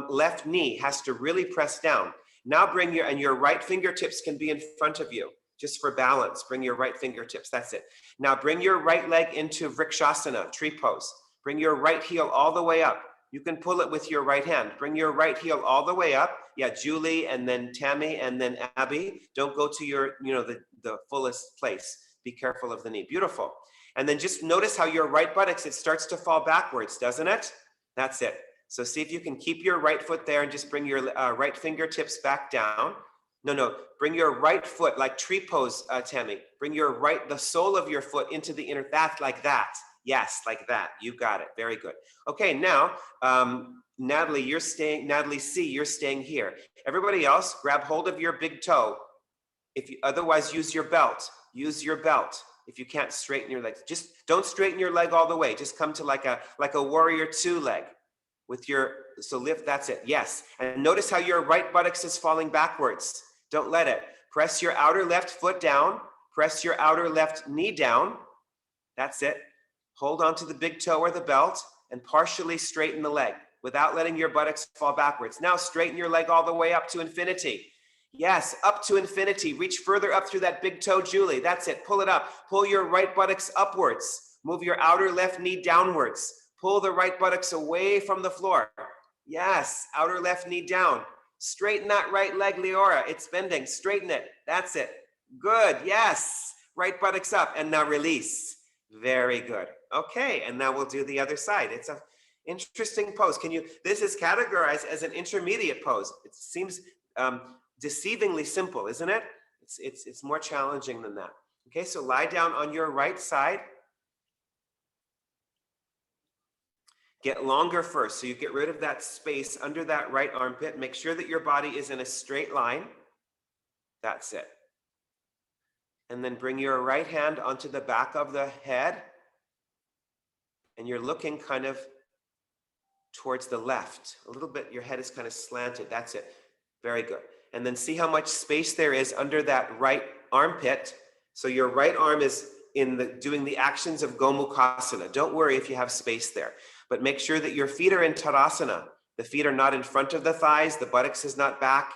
left knee has to really press down. Now your right fingertips can be in front of you, just for balance. Bring your right fingertips. That's it. Now bring your right leg into vrikshasana, tree pose. Bring your right heel all the way up. You can pull it with your right hand. Bring your right heel all the way up. Yeah, Julie, and then Tammy, and then Abby. Don't go to your, the fullest place. Be careful of the knee. Beautiful. And then just notice how your right buttocks, it starts to fall backwards, doesn't it? That's it. So see if you can keep your right foot there and just bring your right fingertips back down. No, bring your right foot like tree pose, Tammy. Bring the sole of your foot into the inner, like that. Yes, like that. You got it. Very good. Okay, now, Natalie C, you're staying here. Everybody else, grab hold of your big toe. Otherwise, use your belt. Use your belt. If you can't straighten your legs, just don't straighten your leg all the way. Just come to like a warrior 2 leg with so lift, that's it. Yes. And notice how your right buttocks is falling backwards. Don't let it. Press your outer left foot down. Press your outer left knee down. That's it. Hold on to the big toe or the belt and partially straighten the leg without letting your buttocks fall backwards. Now straighten your leg all the way up to infinity. Yes, up to infinity. Reach further up through that big toe, Julie. That's it. Pull it up. Pull your right buttocks upwards. Move your outer left knee downwards. Pull the right buttocks away from the floor. Yes, outer left knee down. Straighten that right leg, Leora. It's bending. Straighten it. That's it. Good. Yes. Right buttocks up. And now release. Very good. Okay, and now we'll do the other side. It's a interesting pose. This is categorized as an intermediate pose. It seems deceivingly simple, isn't it? It's more challenging than that. Okay, so lie down on your right side. Get longer first, so you get rid of that space under that right armpit. Make sure that your body is in a straight line. That's it. And then bring your right hand onto the back of the head. And you're looking kind of towards the left. A little bit, your head is kind of slanted. That's it. Very good. And then see how much space there is under that right armpit. So your right arm is doing the actions of Gomukhasana. Don't worry if you have space there. But make sure that your feet are in Tadasana. The feet are not in front of the thighs. The buttocks is not back.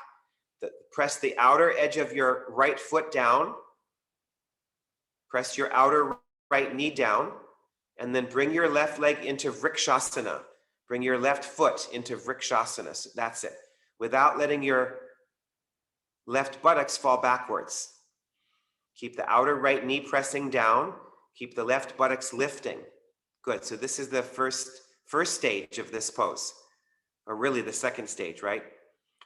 Press the outer edge of your right foot down. Press your outer right knee down. And then bring your left leg into Vrikshasana. Bring your left foot into Vrikshasana. So that's it. Without letting your left buttocks fall backwards. Keep the outer right knee pressing down. Keep the left buttocks lifting. Good. So this is the first stage of this pose, or really the second stage, right?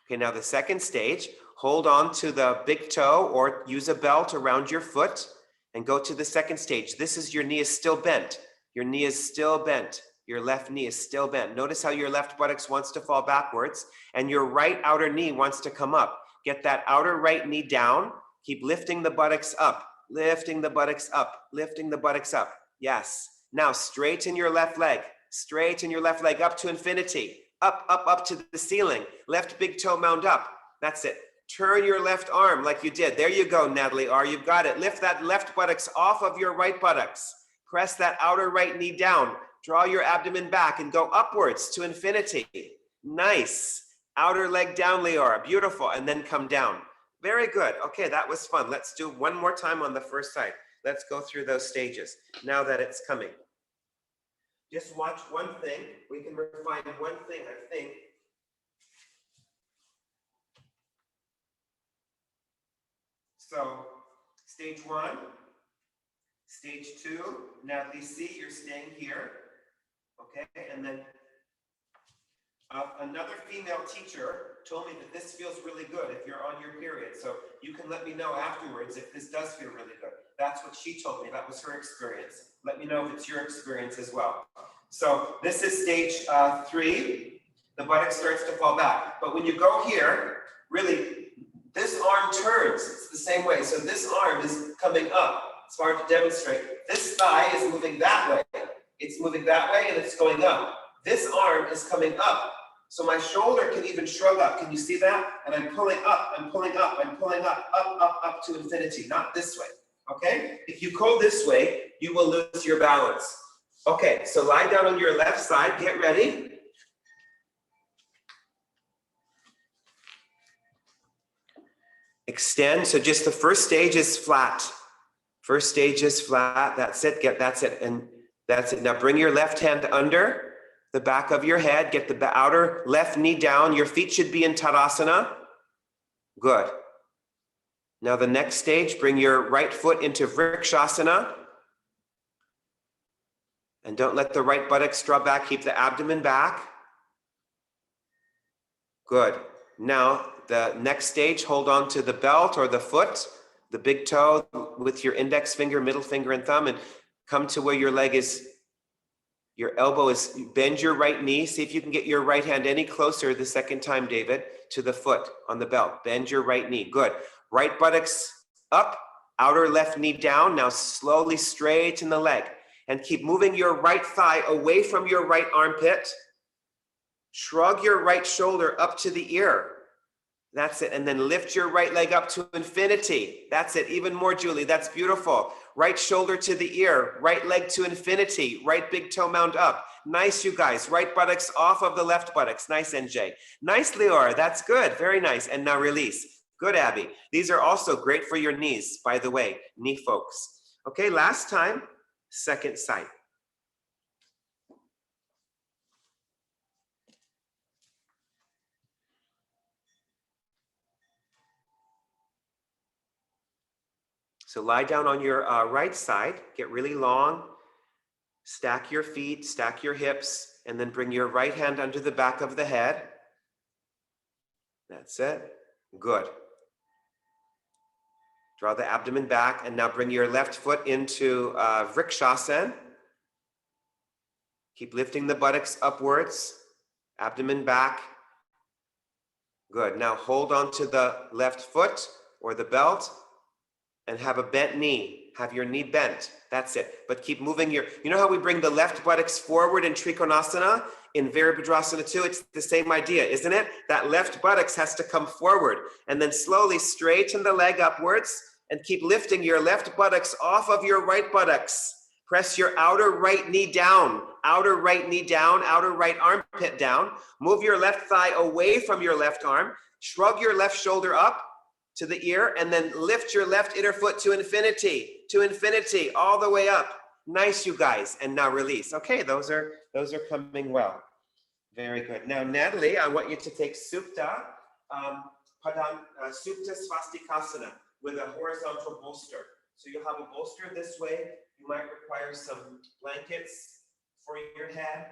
Okay, now the second stage, hold on to the big toe or use a belt around your foot and go to the second stage. This is your knee is still bent. Your knee is still bent. Your left knee is still bent. Notice how your left buttocks wants to fall backwards and your right outer knee wants to come up. Get that outer right knee down. Keep lifting the buttocks up, lifting the buttocks up, lifting the buttocks up. Yes. Now straighten your left leg. Straighten your left leg up to infinity. Up to the ceiling. Left big toe mound up. That's it. Turn your left arm like you did. There you go, Natalie R. You've got it. Lift that left buttocks off of your right buttocks. Press that outer right knee down. Draw your abdomen back and go upwards to infinity. Nice. Outer leg down, Leora. Beautiful. And then come down. Very good. Okay, that was fun. Let's do one more time on the first side. Let's go through those stages now that it's coming. Just watch one thing. We can refine one thing, I think. So, stage 1, stage 2, Natalie C, you're staying here. Okay, and then another female teacher told me that this feels really good if you're on your period. So you can let me know afterwards if this does feel really good. That's what she told me. That was her experience. Let me know if it's your experience as well. So this is stage 3. The buttock starts to fall back. But when you go here, really, this arm turns. It's the same way. So this arm is coming up. It's hard to demonstrate. This thigh is moving that way. It's moving that way and it's going up. This arm is coming up. So my shoulder can even shrug up. Can you see that? And I'm pulling up, I'm pulling up, I'm pulling up to infinity, not this way. Okay? If you go this way, you will lose your balance. Okay, so lie down on your left side, get ready. Extend, so just the first stage is flat. First stage is flat, that's it, that's it, and that's it. Now bring your left hand under the back of your head, get the outer left knee down. Your feet should be in Tadasana. Good. Now the next stage, bring your right foot into Vrikshasana. And don't let the right buttocks draw back. Keep the abdomen back. Good. Now the next stage, hold on to the belt or the foot, the big toe with your index finger, middle finger, and thumb, and come to where your leg is, your elbow is, bend your right knee. See if you can get your right hand any closer the second time, David, to the foot on the belt. Bend your right knee. Good. Right buttocks up, outer left knee down. Now slowly straighten the leg and keep moving your right thigh away from your right armpit. Shrug your right shoulder up to the ear. That's it. And then lift your right leg up to infinity. That's it. Even more, Julie. That's beautiful. Right shoulder to the ear. Right leg to infinity. Right big toe mound up. Nice, you guys. Right buttocks off of the left buttocks. Nice, NJ. Nice, Leora. That's good. Very nice. And now release. Good, Abby. These are also great for your knees, by the way, knee folks. Okay, last time, second side. So lie down on your right side, get really long, stack your feet, stack your hips, and then bring your right hand under the back of the head. That's it. Good. Draw the abdomen back, and now bring your left foot into Vrikshasana. Keep lifting the buttocks upwards, abdomen back. Good. Now hold on to the left foot or the belt, and have a bent knee. Have your knee bent. That's it. But keep moving you know how we bring the left buttocks forward in Trikonasana? In Virabhadrasana too, it's the same idea, isn't it? That left buttocks has to come forward. And then slowly straighten the leg upwards and keep lifting your left buttocks off of your right buttocks. Press your outer right knee down, outer right knee down, outer right armpit down. Move your left thigh away from your left arm. Shrug your left shoulder up to the ear, and then lift your left inner foot to infinity, all the way up. Nice, you guys. And now release. Okay, those are coming well. Very good. Now, Natalie, I want you to take Supta, Supta Swastikasana with a horizontal bolster. So you'll have a bolster this way. You might require some blankets for your head.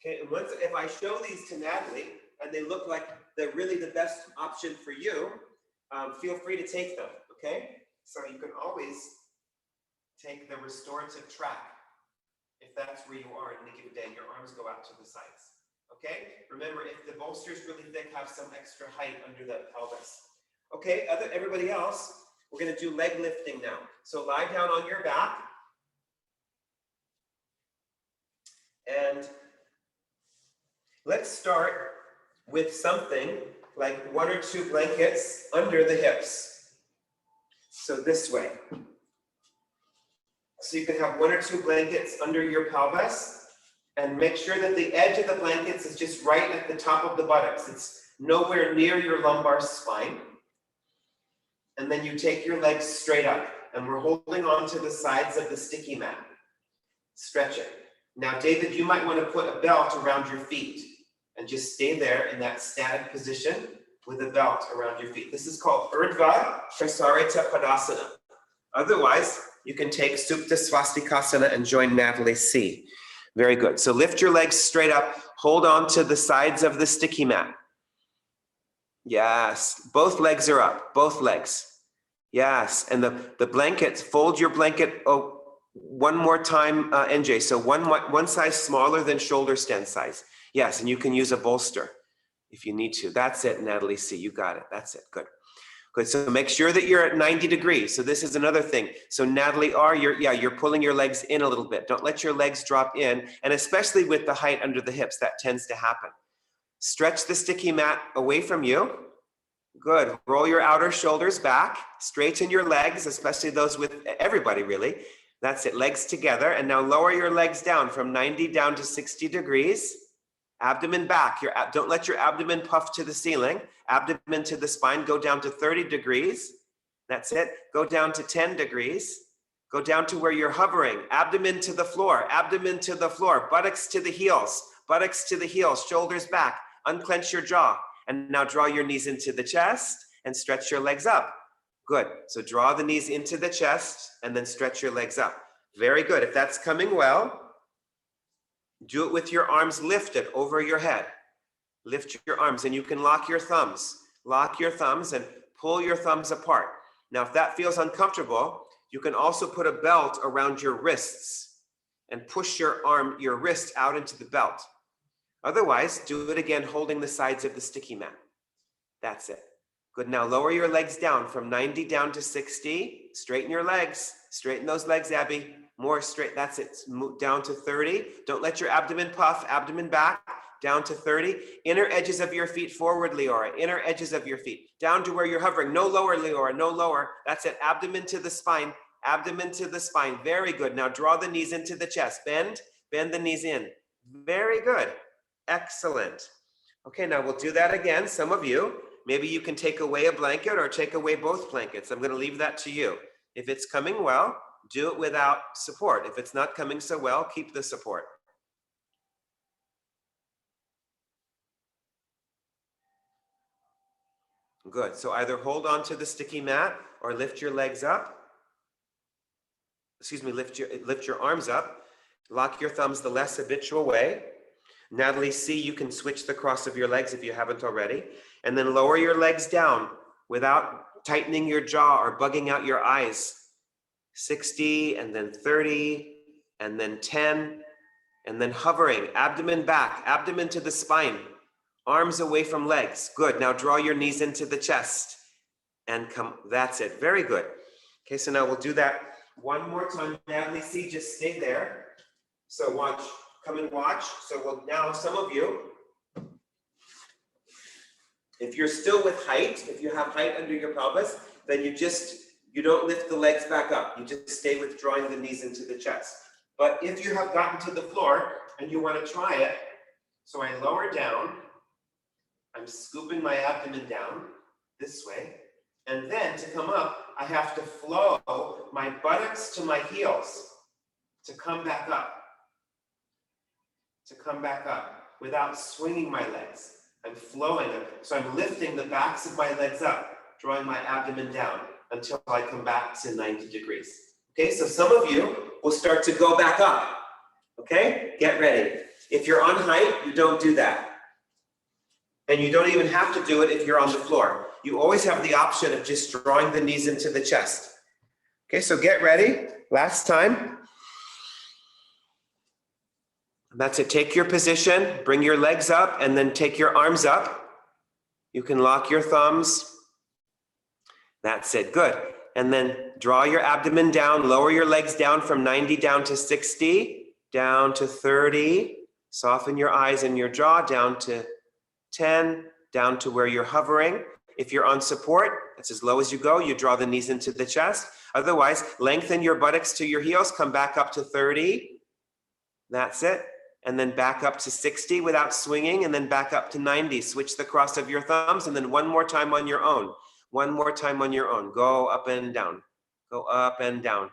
Okay, and if I show these to Natalie and they look like they're really the best option for you, feel free to take them, okay? So you can always take the restorative track if that's where you are in any given day. Your arms go out to the sides, okay? Remember, if the bolster's really thick, have some extra height under the pelvis. Okay, everybody else, we're gonna do leg lifting now. So lie down on your back. And let's start with something like 1 or 2 blankets under the hips. So this way. So you can have 1 or 2 blankets under your pelvis, and make sure that the edge of the blankets is just right at the top of the buttocks. It's nowhere near your lumbar spine. And then you take your legs straight up, and we're holding on to the sides of the sticky mat. Stretch it. Now, David, you might want to put a belt around your feet and just stay there in that static position with a belt around your feet. This is called Urdhva Prasarita Padasana. Otherwise, you can take Supta Swastikasana and join Natalie C. Very good. So lift your legs straight up. Hold on to the sides of the sticky mat. Yes. Both legs are up. Both legs. Yes. And the blanket, fold your blanket one more time, NJ. So one size smaller than shoulder stand size. Yes. And you can use a bolster if you need to. That's it, Natalie C. You got it. That's it. Good. Good. So make sure that you're at 90 degrees. So this is another thing. So Natalie R, you're pulling your legs in a little bit. Don't let your legs drop in. And especially with the height under the hips, that tends to happen. Stretch the sticky mat away from you. Good. Roll your outer shoulders back. Straighten your legs, especially those with everybody really. That's it. Legs together. And now lower your legs down from 90 down to 60 degrees. Abdomen back. Don't let your abdomen puff to the ceiling. Abdomen to the spine. Go down to 30 degrees. That's it. Go down to 10 degrees. Go down to where you're hovering. Abdomen to the floor. Abdomen to the floor. Buttocks to the heels. Buttocks to the heels. Shoulders back. Unclench your jaw. And now draw your knees into the chest and stretch your legs up. Good. So draw the knees into the chest and then stretch your legs up. Very good. If that's coming well, do it with your arms lifted over your head. Lift your arms and you can lock your thumbs. Lock your thumbs and pull your thumbs apart. Now, if that feels uncomfortable, you can also put a belt around your wrists and push your wrist out into the belt. Otherwise, do it again holding the sides of the sticky mat. That's it. Good. Now lower your legs down from 90 down to 60. Straighten your legs. Straighten those legs, Abby. More straight. That's it. Move down to 30. Don't let your abdomen puff. Abdomen back. Down to 30. Inner edges of your feet forward, Leora. Inner edges of your feet. Down to where you're hovering. No lower, Leora. No lower. That's it. Abdomen to the spine. Abdomen to the spine. Very good. Now draw the knees into the chest. Bend. Bend the knees in. Very good. Excellent. Okay, now we'll do that again. Some of you, maybe you can take away a blanket or take away both blankets. I'm going to leave that to you. If it's coming well, do it without support. If it's not coming so well, keep the support. Good. So either hold on to the sticky mat or lift your legs up. Excuse me, lift your arms up. Lock your thumbs the less habitual way. Natalie C, you can switch the cross of your legs if you haven't already. And then lower your legs down without tightening your jaw or bugging out your eyes. 60, and then 30, and then 10, and then hovering, abdomen back, abdomen to the spine, arms away from legs. Good. Now draw your knees into the chest and come. That's it. Very good. Okay, so now we'll do that one more time. Natalie C, just stay there. So watch. Come and watch. So now some of you, if you're still with height, if you have height under your pelvis, then you don't lift the legs back up. You just stay with drawing the knees into the chest. But if you have gotten to the floor and you want to try it, so I lower down, I'm scooping my abdomen down this way, and then to come up, I have to flow my buttocks to my heels to come back up. To come back up without swinging my legs. I'm flowing them. So I'm lifting the backs of my legs up, drawing my abdomen down until I come back to 90 degrees. Okay, so some of you will start to go back up. Okay, get ready. If you're on height, you don't do that. And you don't even have to do it if you're on the floor. You always have the option of just drawing the knees into the chest. Okay, so get ready. Last time. That's it. Take your position, bring your legs up, and then take your arms up. You can lock your thumbs. That's it. Good. And then draw your abdomen down, lower your legs down from 90 down to 60, down to 30. Soften your eyes and your jaw down to 10, down to where you're hovering. If you're on support, that's as low as you go. You draw the knees into the chest. Otherwise, lengthen your buttocks to your heels. Come back up to 30. That's it. And then back up to 60 without swinging, and then back up to 90. Switch the cross of your thumbs, and then one more time on your own. One more time on your own. Go up and down. Go up and down.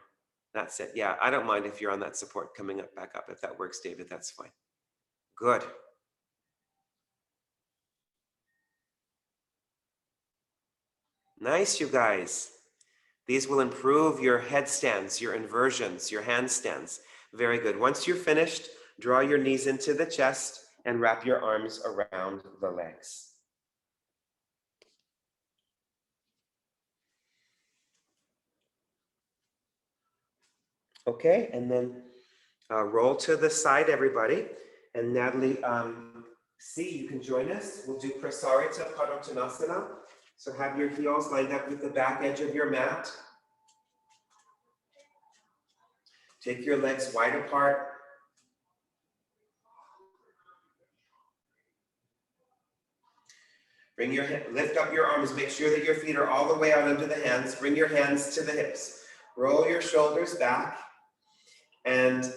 That's it. Yeah, I don't mind if you're on that support coming up, back up. If that works, David, that's fine. Good. Nice, you guys. These will improve your headstands, your inversions, your handstands. Very good. Once you're finished, draw your knees into the chest and wrap your arms around the legs. Okay, and then roll to the side, everybody. And Natalie, C, you can join us. We'll do Prasarita, padottanasana. So have your heels lined up with the back edge of your mat. Take your legs wide apart. Lift up your arms. Make sure that your feet are all the way out under the hands. Bring your hands to the hips. Roll your shoulders back and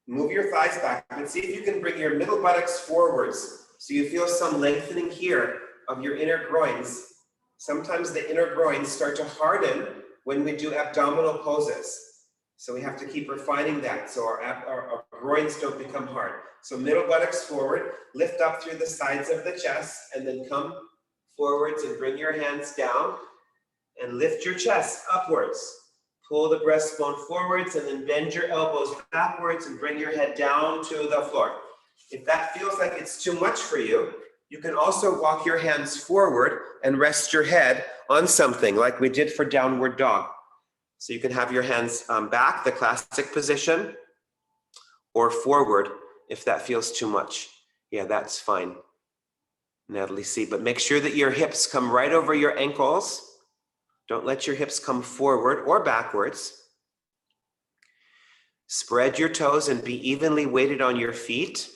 move your thighs back. And see if you can bring your middle buttocks forwards so you feel some lengthening here of your inner groins. Sometimes the inner groins start to harden when we do abdominal poses. So we have to keep refining that so our groins don't become hard. So middle buttocks forward, lift up through the sides of the chest, and then come forwards and bring your hands down and lift your chest upwards. Pull the breastbone forwards and then bend your elbows backwards and bring your head down to the floor. If that feels like it's too much for you, you can also walk your hands forward and rest your head on something like we did for downward dog. So you can have your hands back, the classic position, or forward if that feels too much. Yeah, that's fine. Natalie C. But make sure that your hips come right over your ankles. Don't let your hips come forward or backwards. Spread your toes and be evenly weighted on your feet.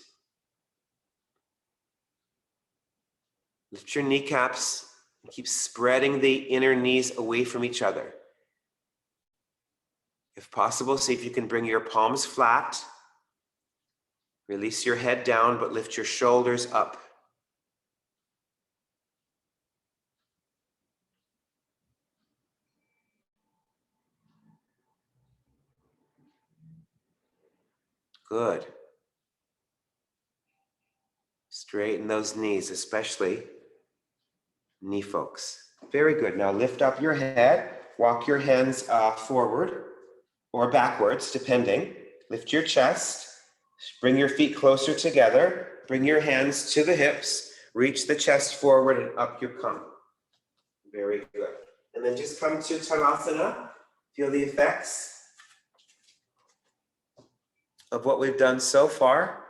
Lift your kneecaps and keep spreading the inner knees away from each other. If possible, see if you can bring your palms flat. Release your head down, but lift your shoulders up. Good. Straighten those knees, especially knee folks. Very good. Now lift up your head. Walk your hands forward or backwards, depending. Lift your chest. Bring your feet closer together. Bring your hands to the hips. Reach the chest forward and up you come. Very good. And then just come to Uttanasana. Feel the effects of what we've done so far.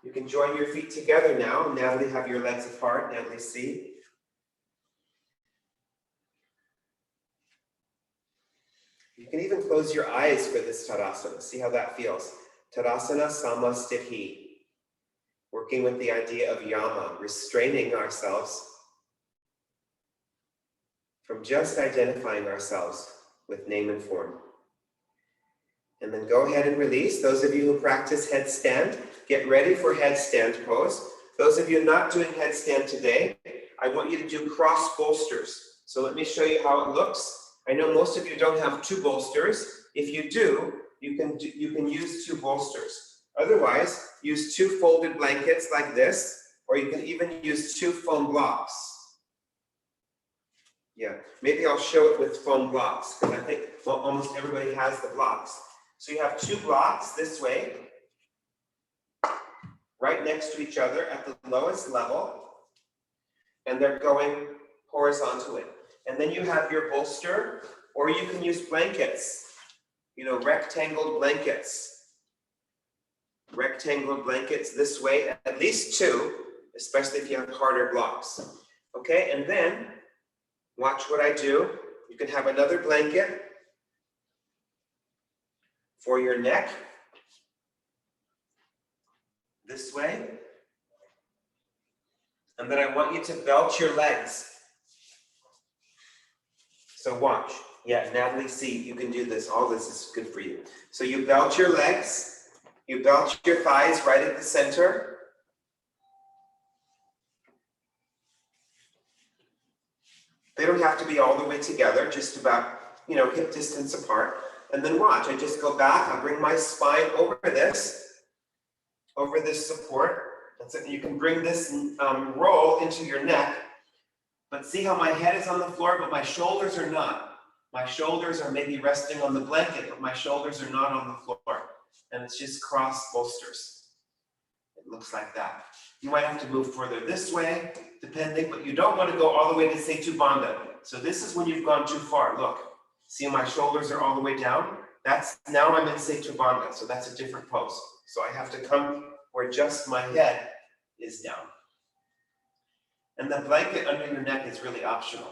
You can join your feet together now. Natalie, have your legs apart. Natalie C. You can even close your eyes for this Tadasana. See how that feels. Tadasana Samastithi. Working with the idea of yama, restraining ourselves from just identifying ourselves with name and form. And then go ahead and release. Those of you who practice headstand, get ready for headstand pose. Those of you not doing headstand today, I want you to do cross bolsters. So let me show you how it looks. I know most of you don't have two bolsters. If you do, you can use two bolsters. Otherwise, use two folded blankets like this, or you can even use two foam blocks. Yeah, maybe I'll show it with foam blocks, because I think almost everybody has the blocks. So you have two blocks this way, right next to each other at the lowest level, and they're going horizontally. And then you have your bolster, or you can use blankets, rectangled blankets. Rectangled blankets this way, at least two, especially if you have harder blocks. Okay, and then watch what I do. You can have another blanket for your neck, this way. And then I want you to belt your legs. So watch. Yeah, Natalie C, you can do this. All this is good for you. So you belt your legs. You belt your thighs right at the center. They don't have to be all the way together, just about, hip distance apart. And then watch, I just go back, I bring my spine over this support. And so you can bring this roll into your neck. But see how my head is on the floor, but my shoulders are not. My shoulders are maybe resting on the blanket, but my shoulders are not on the floor. And it's just cross bolsters. It looks like that. You might have to move further this way, depending, but you don't want to go all the way to Setu Bandha. So this is when you've gone too far. Look, see my shoulders are all the way down? Now I'm in Setu Bandha, so that's a different pose. So I have to come where just my head is down. And the blanket under your neck is really optional.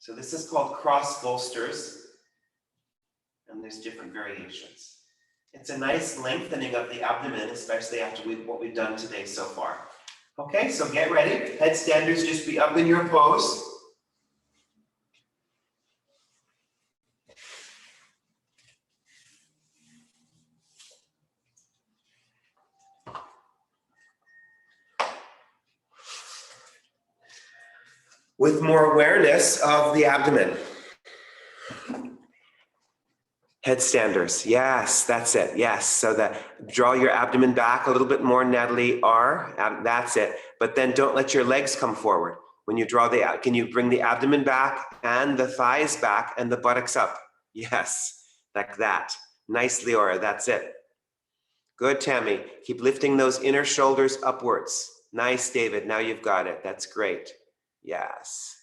So this is called cross bolsters, and there's different variations. It's a nice lengthening of the abdomen, especially after what we've done today so far. Okay, so get ready. Headstanders, just be up in your pose. With more awareness of the abdomen. Headstanders, yes, that's it, yes. So draw your abdomen back a little bit more, Natalie R, that's it. But then don't let your legs come forward. When you draw can you bring the abdomen back and the thighs back and the buttocks up? Yes, like that. Nice, Leora, that's it. Good, Tammy. Keep lifting those inner shoulders upwards. Nice, David, now you've got it. That's great. Yes.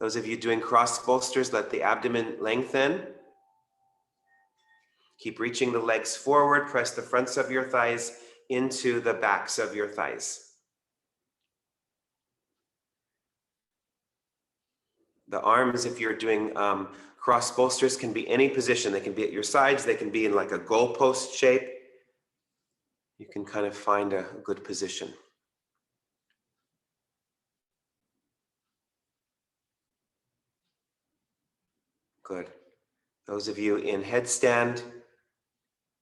Those of you doing cross bolsters, let the abdomen lengthen. Keep reaching the legs forward. Press the fronts of your thighs into the backs of your thighs. The arms, if you're doing cross bolsters, can be any position. They can be at your sides. They can be in like a goalpost shape. You can kind of find a good position. Good. Those of you in headstand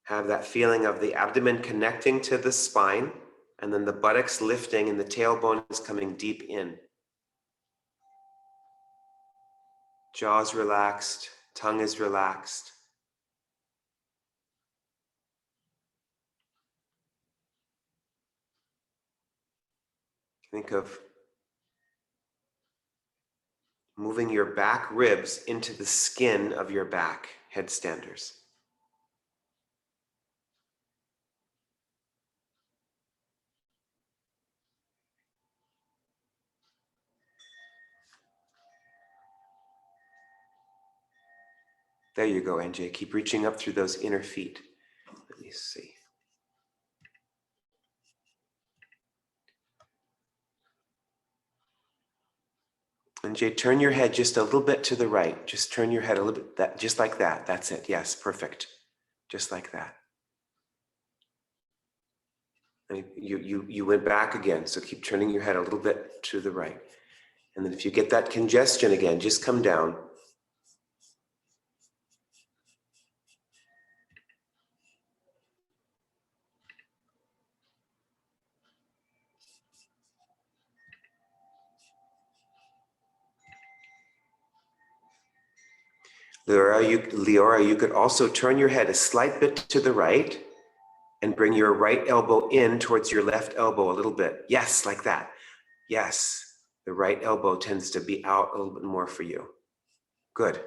have that feeling of the abdomen connecting to the spine, and then the buttocks lifting and the tailbone is coming deep in. Jaws relaxed, tongue is relaxed. Think of moving your back ribs into the skin of your back, headstanders. There you go, NJ. Keep reaching up through those inner feet. Let me see. NJ, turn your head just a little bit to the right. Just turn your head a little bit, just like that. That's it. Yes, perfect. Just like that. And you went back again, so keep turning your head a little bit to the right. And then if you get that congestion again, just come down. Leora, you could also turn your head a slight bit to the right and bring your right elbow in towards your left elbow a little bit. Yes, like that. Yes, the right elbow tends to be out a little bit more for you. Good.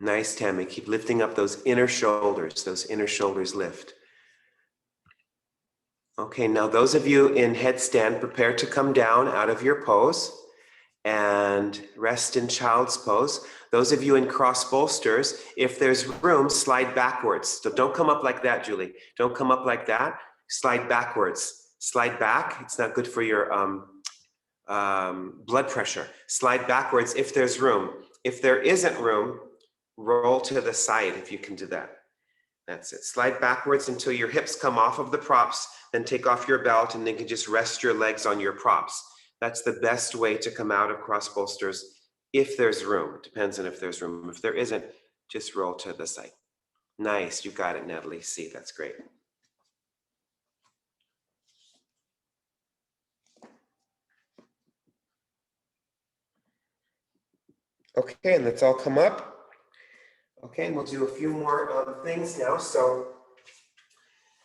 Nice, Tammy. Keep lifting up those inner shoulders. Those inner shoulders lift. Okay, now those of you in headstand, prepare to come down out of your pose and rest in child's pose. Those of you in cross bolsters, if there's room, slide backwards. So don't come up like that, Julie. Don't come up like that. Slide backwards. Slide back. It's not good for your blood pressure. Slide backwards if there's room. If there isn't room, roll to the side if you can do that. That's it. Slide backwards until your hips come off of the props, then take off your belt and then you can just rest your legs on your props. That's the best way to come out of cross bolsters if there's room. Depends on if there's room. If there isn't, just roll to the side. Nice. You got it, Natalie. See, that's great. Okay, and let's all come up. Okay, and we'll do a few more things now. So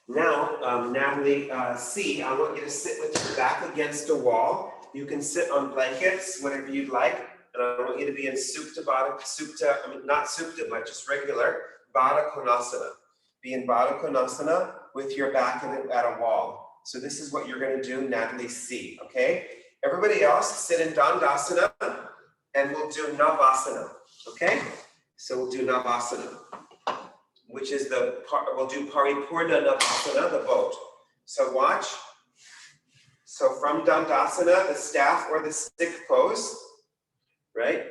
now, Natalie C, I want you to sit with your back against a wall. You can sit on blankets, whatever you'd like. And I want you to be in Supta, not Supta, but just regular padottanasana. Be in padottanasana with your back at a wall. So this is what you're going to do, Natalie C, okay? Everybody else, sit in Dandasana, and we'll do Navasana, okay? So we'll do Navasana, which is we'll do Paripurna Navasana, the boat. So watch. So from Dandasana, the staff or the stick pose, right?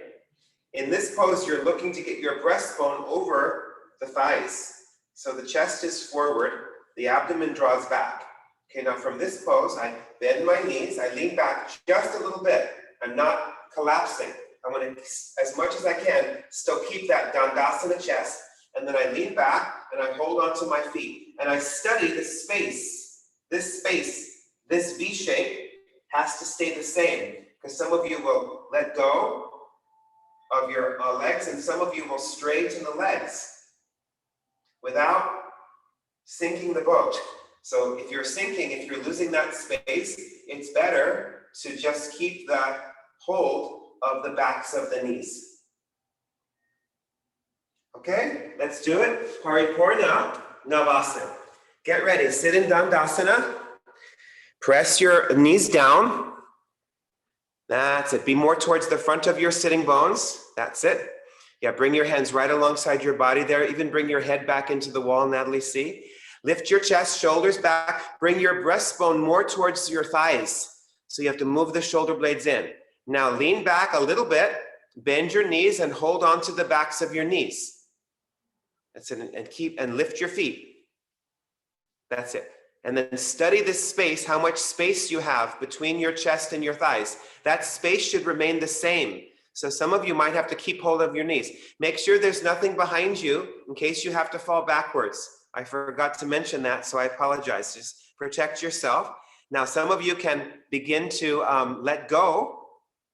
In this pose, you're looking to get your breastbone over the thighs. So the chest is forward, the abdomen draws back. Okay, now from this pose, I bend my knees, I lean back just a little bit. I'm not collapsing. I want to, as much as I can, still keep that Dandasana chest. And then I lean back and I hold onto my feet. And I study this space. This V shape has to stay the same. Because some of you will will let go of your legs, and some of you will straighten the legs without sinking the boat. So if you're sinking, if you're losing that space, it's better to just keep the hold of the backs of the knees. Okay, let's do it. Paripurna Navasana. Get ready, sit in Dandasana. Press your knees down. That's it. Be more towards the front of your sitting bones. That's it. Yeah, bring your hands right alongside your body there. Even bring your head back into the wall, Natalie, see? Lift your chest, shoulders back. Bring your breastbone more towards your thighs. So you have to move the shoulder blades in. Now lean back a little bit. Bend your knees and hold on to the backs of your knees. That's it. And lift your feet. That's it. And then study this space, how much space you have between your chest and your thighs. That space should remain the same. So some of you might have to keep hold of your knees. Make sure there's nothing behind you in case you have to fall backwards. I forgot to mention that, so I apologize. Just protect yourself. Now, some of you can begin to let go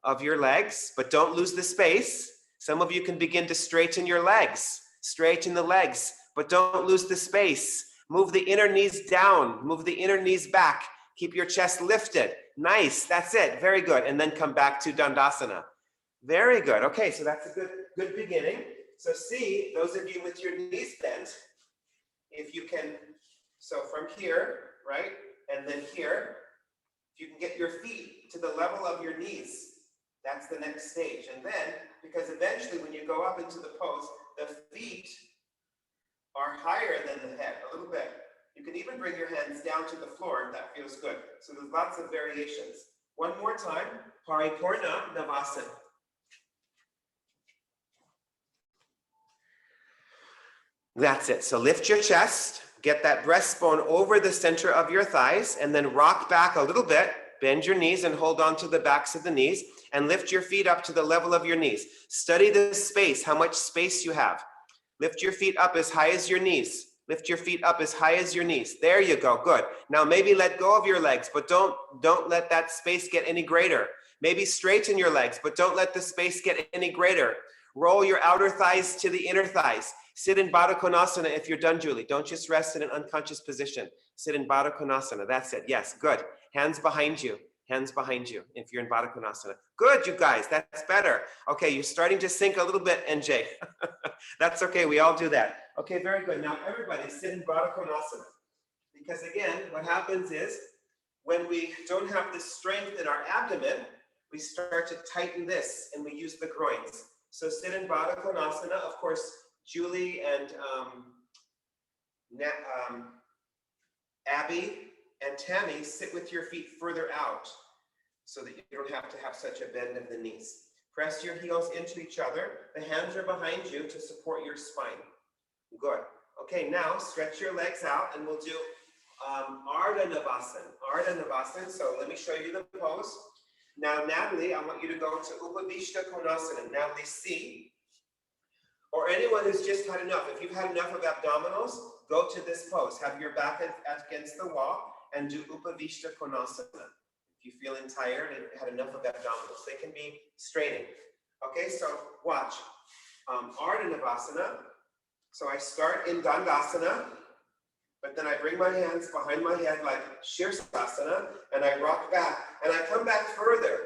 of your legs, but don't lose the space. Some of you can begin to straighten your legs. Straighten the legs, but don't lose the space. Move the inner knees down, move the inner knees back. Keep your chest lifted. Nice, that's it, very good. And then come back to Dandasana. Very good, okay, so that's a good beginning. So see, those of you with your knees bent, if you can, so from here, right, and then here, if you can get your feet to the level of your knees, that's the next stage. And then, because eventually when you go up into the pose, the feet are higher than the head, a little bit. You can even bring your hands down to the floor if that feels good. So there's lots of variations. One more time, Paripurna Navasana. That's it. So lift your chest, get that breastbone over the center of your thighs, and then rock back a little bit. Bend your knees and hold on to the backs of the knees, and lift your feet up to the level of your knees. Study the space, how much space you have. Lift your feet up as high as your knees. Lift your feet up as high as your knees. There you go, good. Now maybe let go of your legs, but don't let that space get any greater. Maybe straighten your legs, but don't let the space get any greater. Roll your outer thighs to the inner thighs. Sit in Baddha Konasana if you're done, Julie. Don't just rest in an unconscious position. Sit in Baddha Konasana, that's it, yes, good. Hands behind you. Hands behind you if you're in Baddha Konasana. Good, you guys, that's better. Okay, you're starting to sink a little bit, NJ. That's okay, we all do that. Okay, very good. Now everybody sit in Baddha Konasana. Because again, what happens is when we don't have the strength in our abdomen, we start to tighten this and we use the groins. So sit in Baddha Konasana. Of course, Julie and Abby and Tammy, sit with your feet further out so that you don't have to have such a bend of the knees. Press your heels into each other. The hands are behind you to support your spine. Good. Okay, now stretch your legs out and we'll do Ardha Navasana. Ardha Navasana. So let me show you the pose. Now, Natalie, I want you to go to Upavishta Konasana. Natalie, C. Or anyone who's just had enough. If you've had enough of abdominals, go to this pose. Have your back against the wall and do Upavishta Konasana. If you're feeling tired and had enough of abdominals, they can be straining. Okay, so watch. Ardha Navasana. So I start in Dandasana, but then I bring my hands behind my head like Shirsasana, and I rock back, and I come back further.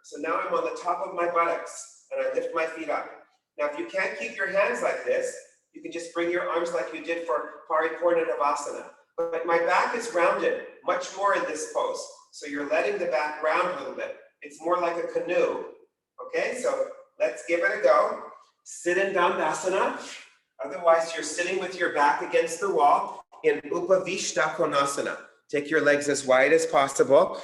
So now I'm on the top of my buttocks, and I lift my feet up. Now, if you can't keep your hands like this, you can just bring your arms like you did for Paripurna Navasana. But my back is rounded much more in this pose. So you're letting the back round a little bit. It's more like a canoe. Okay, so let's give it a go. Sit in Dandasana. Otherwise, you're sitting with your back against the wall in Upavishta Konasana. Take your legs as wide as possible.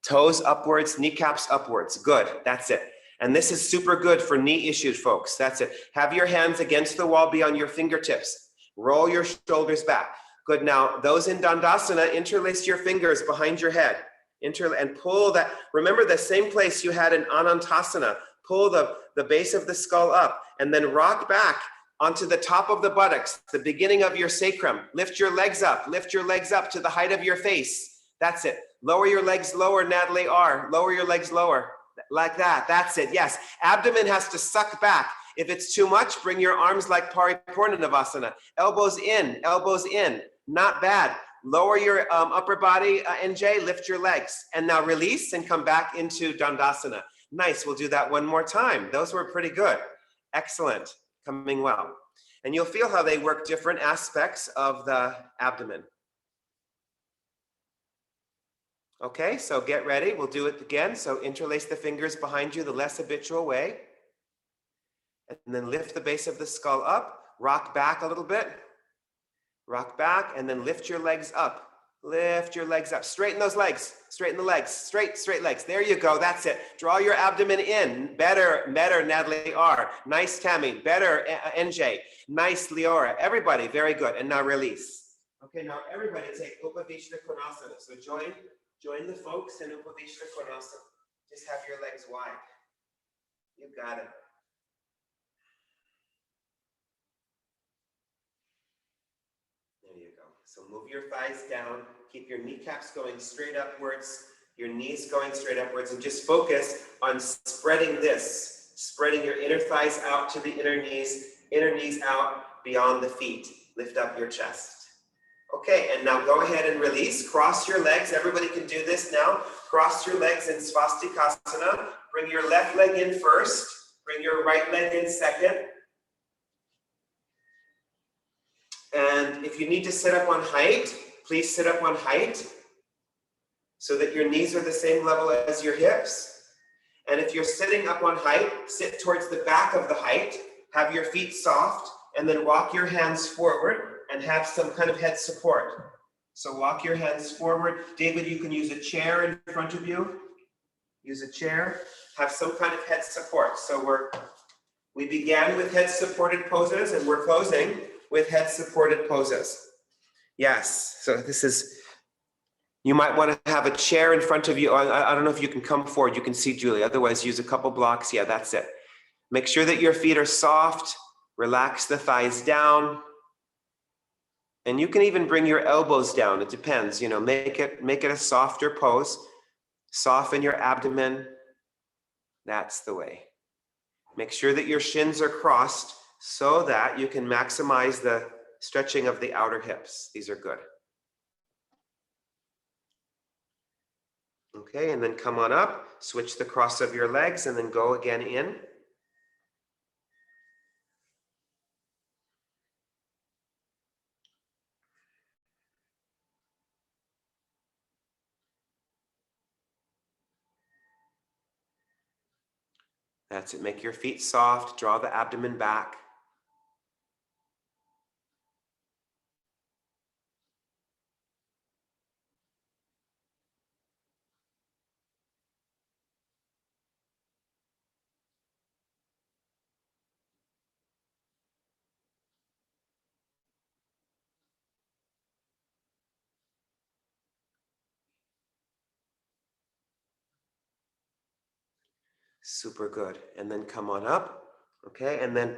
Toes upwards, kneecaps upwards. Good, that's it. And this is super good for knee issues, folks. That's it. Have your hands against the wall, be on your fingertips. Roll your shoulders back. Good, now those in Dandasana, interlace your fingers behind your head. And pull that, remember the same place you had in Anantasana. Pull the base of the skull up and then rock back onto the top of the buttocks, the beginning of your sacrum. Lift your legs up to the height of your face. That's it. Lower your legs lower, Natalie R. Lower your legs lower. Like that. That's it. Yes. Abdomen has to suck back. If it's too much, bring your arms like Paripurnanavasana. Elbows in, elbows in. Not bad. Lower your upper body, NJ, lift your legs. And now release and come back into Dandasana. Nice. We'll do that one more time. Those were pretty good. Excellent. Coming well. And you'll feel how they work different aspects of the abdomen. Okay, so get ready. We'll do it again. So interlace the fingers behind you the less habitual way. And then lift the base of the skull up. Rock back a little bit. Rock back and then lift your legs up. Lift your legs up. Straighten those legs. Straighten the legs. Straight legs. There you go. That's it. Draw your abdomen in. Better, Natalie R. Nice, Tammy. Better, NJ. Nice, Leora. Everybody, very good. And now release. Okay, now everybody take Upavishta Konasana. So join the folks in Upavishta Konasana. Just have your legs wide. You got it. There you go. So move your thighs down. Keep your kneecaps going straight upwards. Your knees going straight upwards. And just focus on spreading this. Spreading your inner thighs out to the inner knees out beyond the feet. Lift up your chest. Okay, and now go ahead and release. Cross your legs. Everybody can do this now. Cross your legs in Svastikasana. Bring your left leg in first. Bring your right leg in second. And if you need to sit up on height, please sit up on height so that your knees are the same level as your hips. And if you're sitting up on height, sit towards the back of the height. Have your feet soft and then walk your hands forward. And have some kind of head support. So walk your hands forward. David, you can use a chair in front of you. Use a chair. Have some kind of head support. So we began with head supported poses and we're closing with head supported poses. Yes, so this is, you might want to have a chair in front of you. I don't know if you can come forward. You can see Julie. Otherwise, use a couple blocks. Yeah, that's it. Make sure that your feet are soft. Relax the thighs down. And you can even bring your elbows down. It depends, make it a softer pose. Soften your abdomen. That's the way. Make sure that your shins are crossed so that you can maximize the stretching of the outer hips. These are good. Okay, and then come on up, switch the cross of your legs and then go again in. That's it. Make your feet soft. Draw the abdomen back. Super good. And then come on up. Okay, and then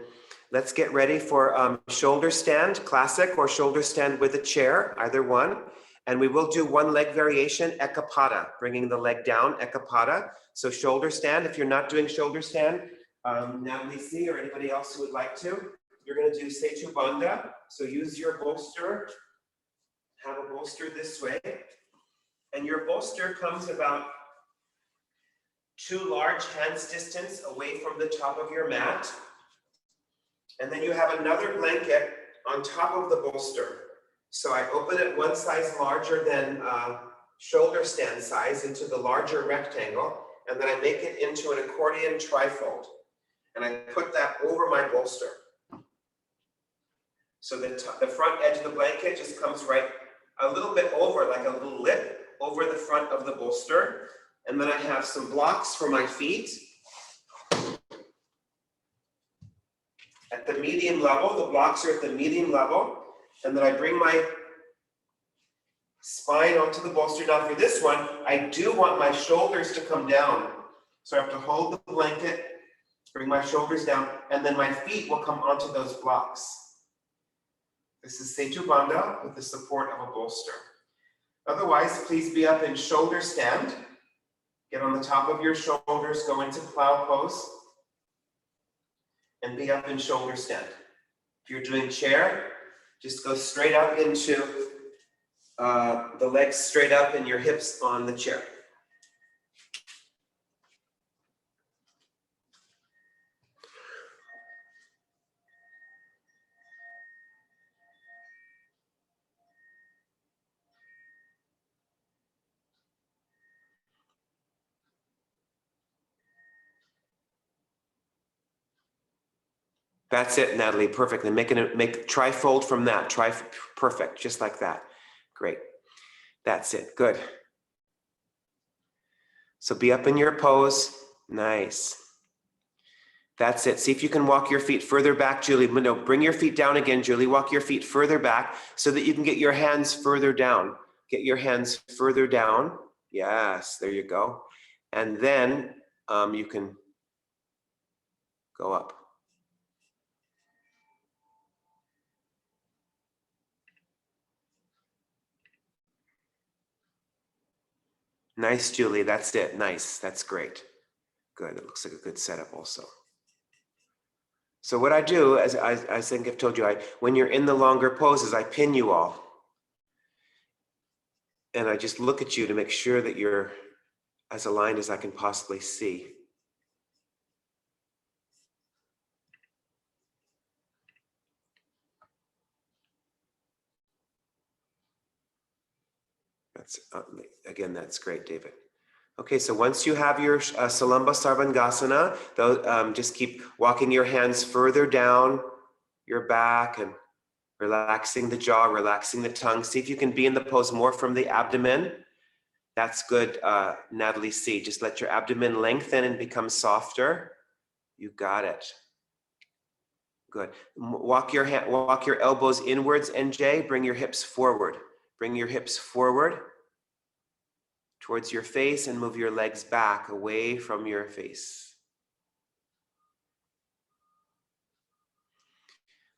let's get ready for shoulder stand, classic, or shoulder stand with a chair, either one. And we will do one leg variation, Ekapada, bringing the leg down, Ekapada. So shoulder stand, if you're not doing shoulder stand, Natalie C or anybody else who would like to, you're going to do Setu Bandha. So use your bolster, have a bolster this way. And your bolster comes about 2 large hands distance away from the top of your mat. And then you have another blanket on top of the bolster. So I open it one size larger than shoulder stand size into the larger rectangle. And then I make it into an accordion trifold. And I put that over my bolster. So the front edge of the blanket just comes right a little bit over, like a little lip, over the front of the bolster. And then I have some blocks for my feet. At the medium level, the blocks are at the medium level. And then I bring my spine onto the bolster. Now for this one, I do want my shoulders to come down. So I have to hold the blanket, bring my shoulders down, and then my feet will come onto those blocks. This is Setu Bandha with the support of a bolster. Otherwise, please be up in shoulder stand. Get on the top of your shoulders, go into plow pose, and be up in shoulder stand. If you're doing chair, just go straight up into the legs straight up and your hips on the chair. That's it, Natalie. Perfect. And try fold from that. Perfect. Just like that. Great. That's it. Good. So be up in your pose. Nice. That's it. See if you can walk your feet further back, Julie. No, bring your feet down again, Julie. Walk your feet further back so that you can get your hands further down. Get your hands further down. Yes, there you go. And then you can go up. Nice, Julie. That's it. Nice. That's great. Good. It looks like a good setup also. So what I do, as I think I've told you, when you're in the longer poses, I pin you all. And I just look at you to make sure that you're as aligned as I can possibly see. That's again, that's great, David. Okay, so once you have your Salamba Sarvangasana, just keep walking your hands further down your back and relaxing the jaw, relaxing the tongue. See if you can be in the pose more from the abdomen. That's good, Natalie C. Just let your abdomen lengthen and become softer. You got it. Good. Walk your elbows inwards, NJ. Bring your hips forward. Bring your hips forward towards your face and move your legs back away from your face.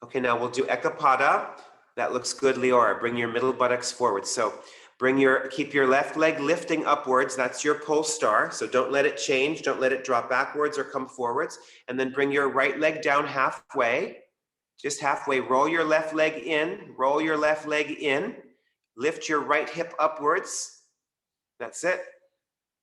Okay, now we'll do Ekapada. That looks good, Leora. Bring your middle buttocks forward. So keep your left leg lifting upwards. That's your pole star. So don't let it change. Don't let it drop backwards or come forwards. And then bring your right leg down halfway. Just halfway. Roll your left leg in. Roll your left leg in. Lift your right hip upwards. That's it.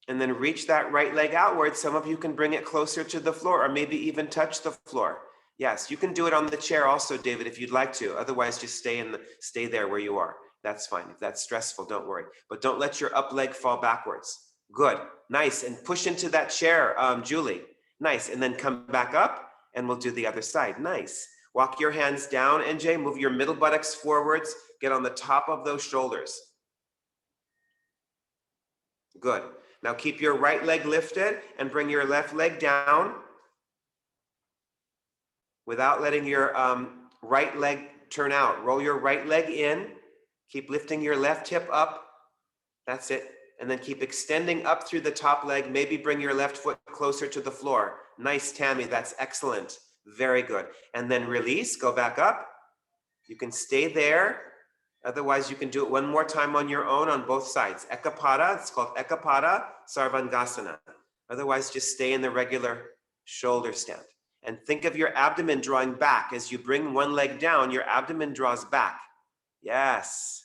And then reach that right leg outwards. Some of you can bring it closer to the floor or maybe even touch the floor. Yes, you can do it on the chair also, David, if you'd like to. Otherwise, just stay there where you are. That's fine. If that's stressful, don't worry. But don't let your up leg fall backwards. Good. Nice. And push into that chair, Julie. Nice. And then come back up and we'll do the other side. Nice. Walk your hands down, NJ. Move your middle buttocks forwards. Get on the top of those shoulders. Good. Now keep your right leg lifted and bring your left leg down without letting your right leg turn out. Roll your right leg in. Keep lifting your left hip up. That's it. And then keep extending up through the top leg. Maybe bring your left foot closer to the floor. Nice, Tammy. That's excellent. Very good. And then release. Go back up. You can stay there. Otherwise, you can do it one more time on your own on both sides. Ekapada, it's called Ekapada Sarvangasana. Otherwise, just stay in the regular shoulder stand. And think of your abdomen drawing back. As you bring one leg down, your abdomen draws back. Yes.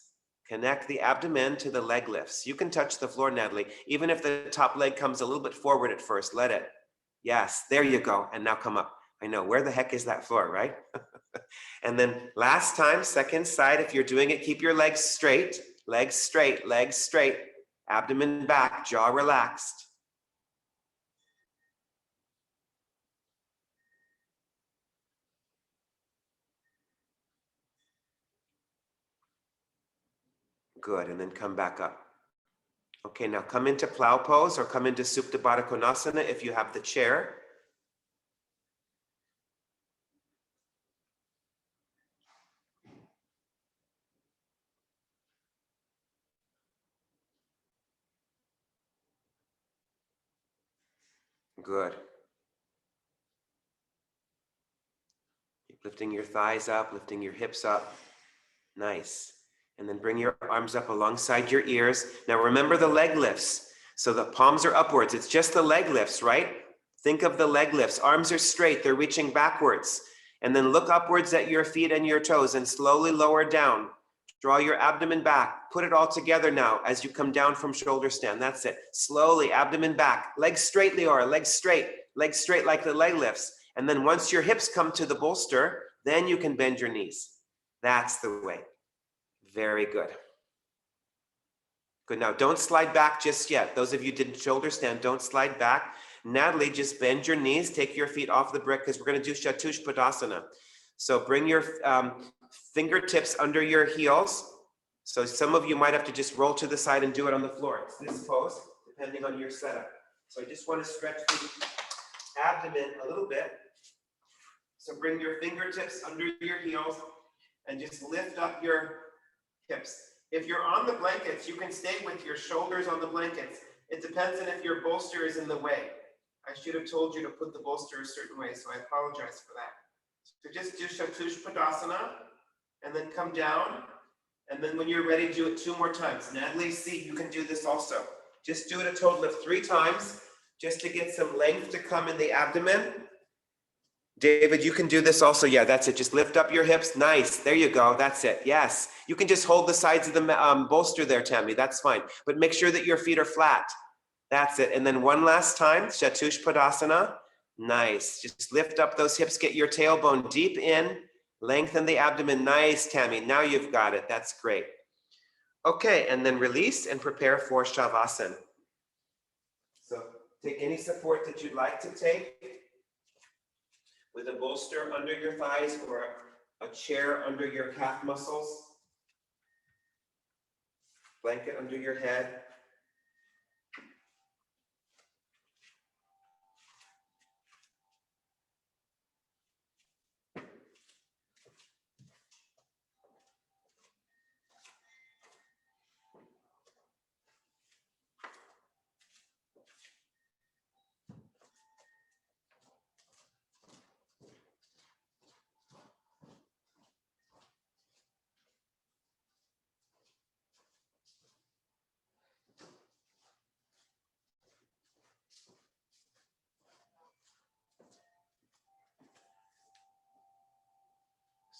Connect the abdomen to the leg lifts. You can touch the floor, Natalie. Even if the top leg comes a little bit forward at first, let it. Yes, there you go. And now come up. I know, where the heck is that floor, right? And then last time, second side, if you're doing it, keep your legs straight, legs straight, legs straight, abdomen back, jaw relaxed. Good, and then come back up. Okay, now come into plow pose or come into Supta padangusthasana if you have the chair. Good. Keep lifting your thighs up, lifting your hips up. Nice. And then bring your arms up alongside your ears. Now remember the leg lifts. So the palms are upwards. It's just the leg lifts, right? Think of the leg lifts. Arms are straight. They're reaching backwards. And then look upwards at your feet and your toes and slowly lower down. Draw your abdomen back. Put it all together now as you come down from shoulder stand. That's it. Slowly, abdomen back. Legs straight, Leora. Legs straight. Legs straight like the leg lifts. And then once your hips come to the bolster, then you can bend your knees. That's the way. Very good. Good. Now, don't slide back just yet. Those of you who did shoulder stand, don't slide back. Natalie, just bend your knees. Take your feet off the brick because we're going to do Chatush Padottanasana. So bring your fingertips under your heels. So some of you might have to just roll to the side and do it on the floor. It's this pose, depending on your setup. So I just want to stretch the abdomen a little bit. So bring your fingertips under your heels and just lift up your hips. If you're on the blankets, you can stay with your shoulders on the blankets. It depends on if your bolster is in the way. I should have told you to put the bolster a certain way, so I apologize for that. So just do Chatush Padottanasana, and then come down. And then when you're ready, do it 2 more times. Natalie, see, you can do this also. Just do it a total of 3 times, just to get some length to come in the abdomen. David, you can do this also. Yeah, that's it. Just lift up your hips. Nice. There you go. That's it. Yes. You can just hold the sides of the bolster there, Tammy. That's fine. But make sure that your feet are flat. That's it. And then one last time, Chatush Padottanasana. Nice. Just lift up those hips. Get your tailbone deep in. Lengthen the abdomen. Nice, Tammy. Now you've got it. That's great. Okay. And then release and prepare for Savasana. So take any support that you'd like to take, with a bolster under your thighs or a chair under your calf muscles, blanket under your head.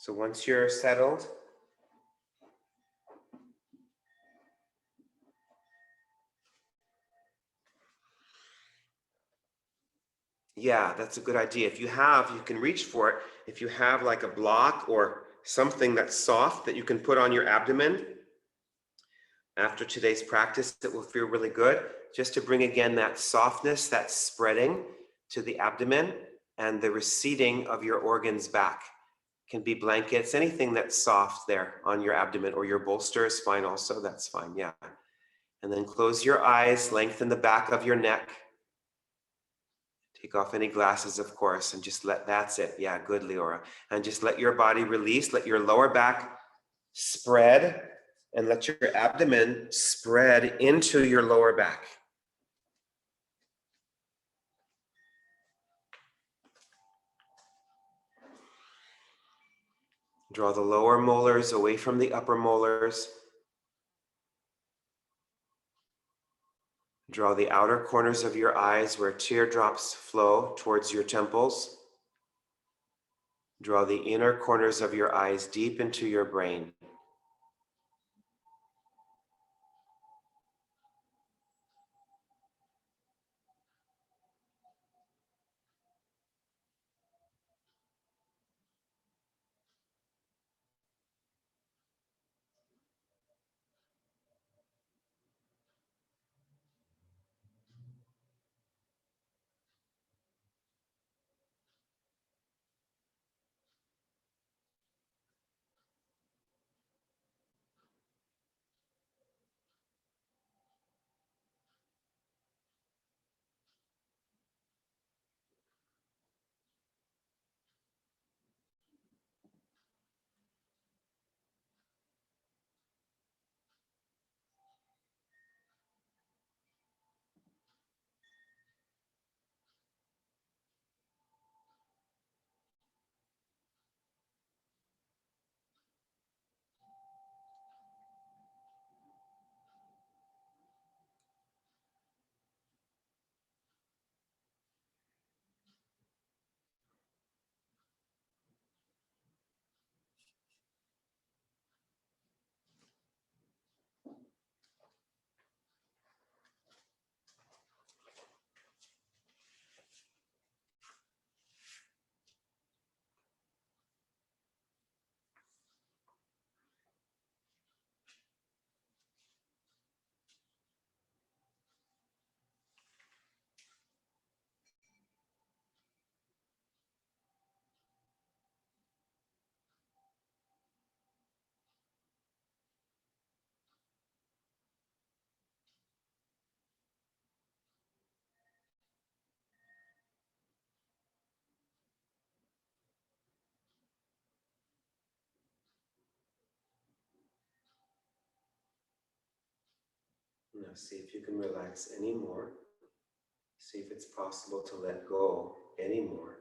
So once you're settled, yeah, that's a good idea. If you have, you can reach for it. If you have like a block or something that's soft that you can put on your abdomen after today's practice, that will feel really good, just to bring again that softness, that spreading to the abdomen and the receding of your organs back. Can be blankets, anything that's soft there on your abdomen, or your bolster is fine also, that's fine, yeah. And then close your eyes, lengthen the back of your neck. Take off any glasses, of course, and just that's it. Yeah, good, Leora. And just let your body release, let your lower back spread, and let your abdomen spread into your lower back. Draw the lower molars away from the upper molars. Draw the outer corners of your eyes where teardrops flow towards your temples. Draw the inner corners of your eyes deep into your brain. Now see if you can relax any more. See if it's possible to let go any more.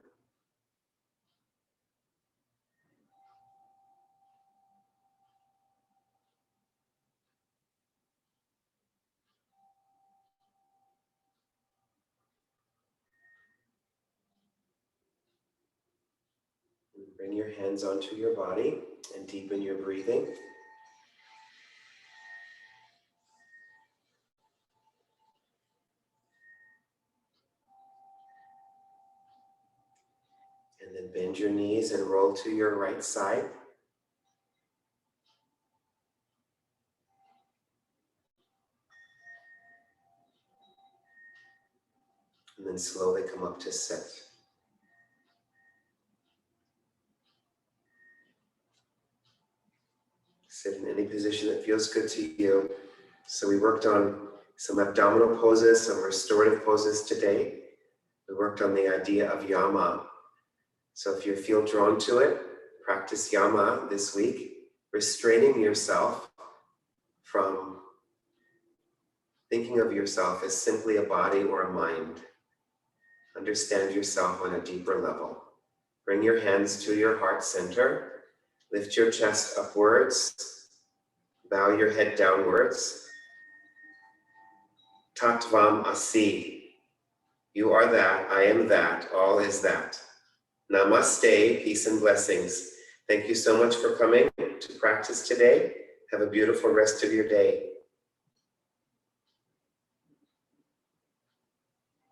Bring your hands onto your body and deepen your breathing. And then bend your knees and roll to your right side. And then slowly come up to sit. Sit in any position that feels good to you. So we worked on some abdominal poses, some restorative poses today. We worked on the idea of yama. So if you feel drawn to it, practice yama this week, restraining yourself from thinking of yourself as simply a body or a mind. Understand yourself on a deeper level. Bring your hands to your heart center. Lift your chest upwards. Bow your head downwards. Tattvam asi. You are that, I am that, all is that. Namaste, peace and blessings. Thank you so much for coming to practice today. Have a beautiful rest of your day.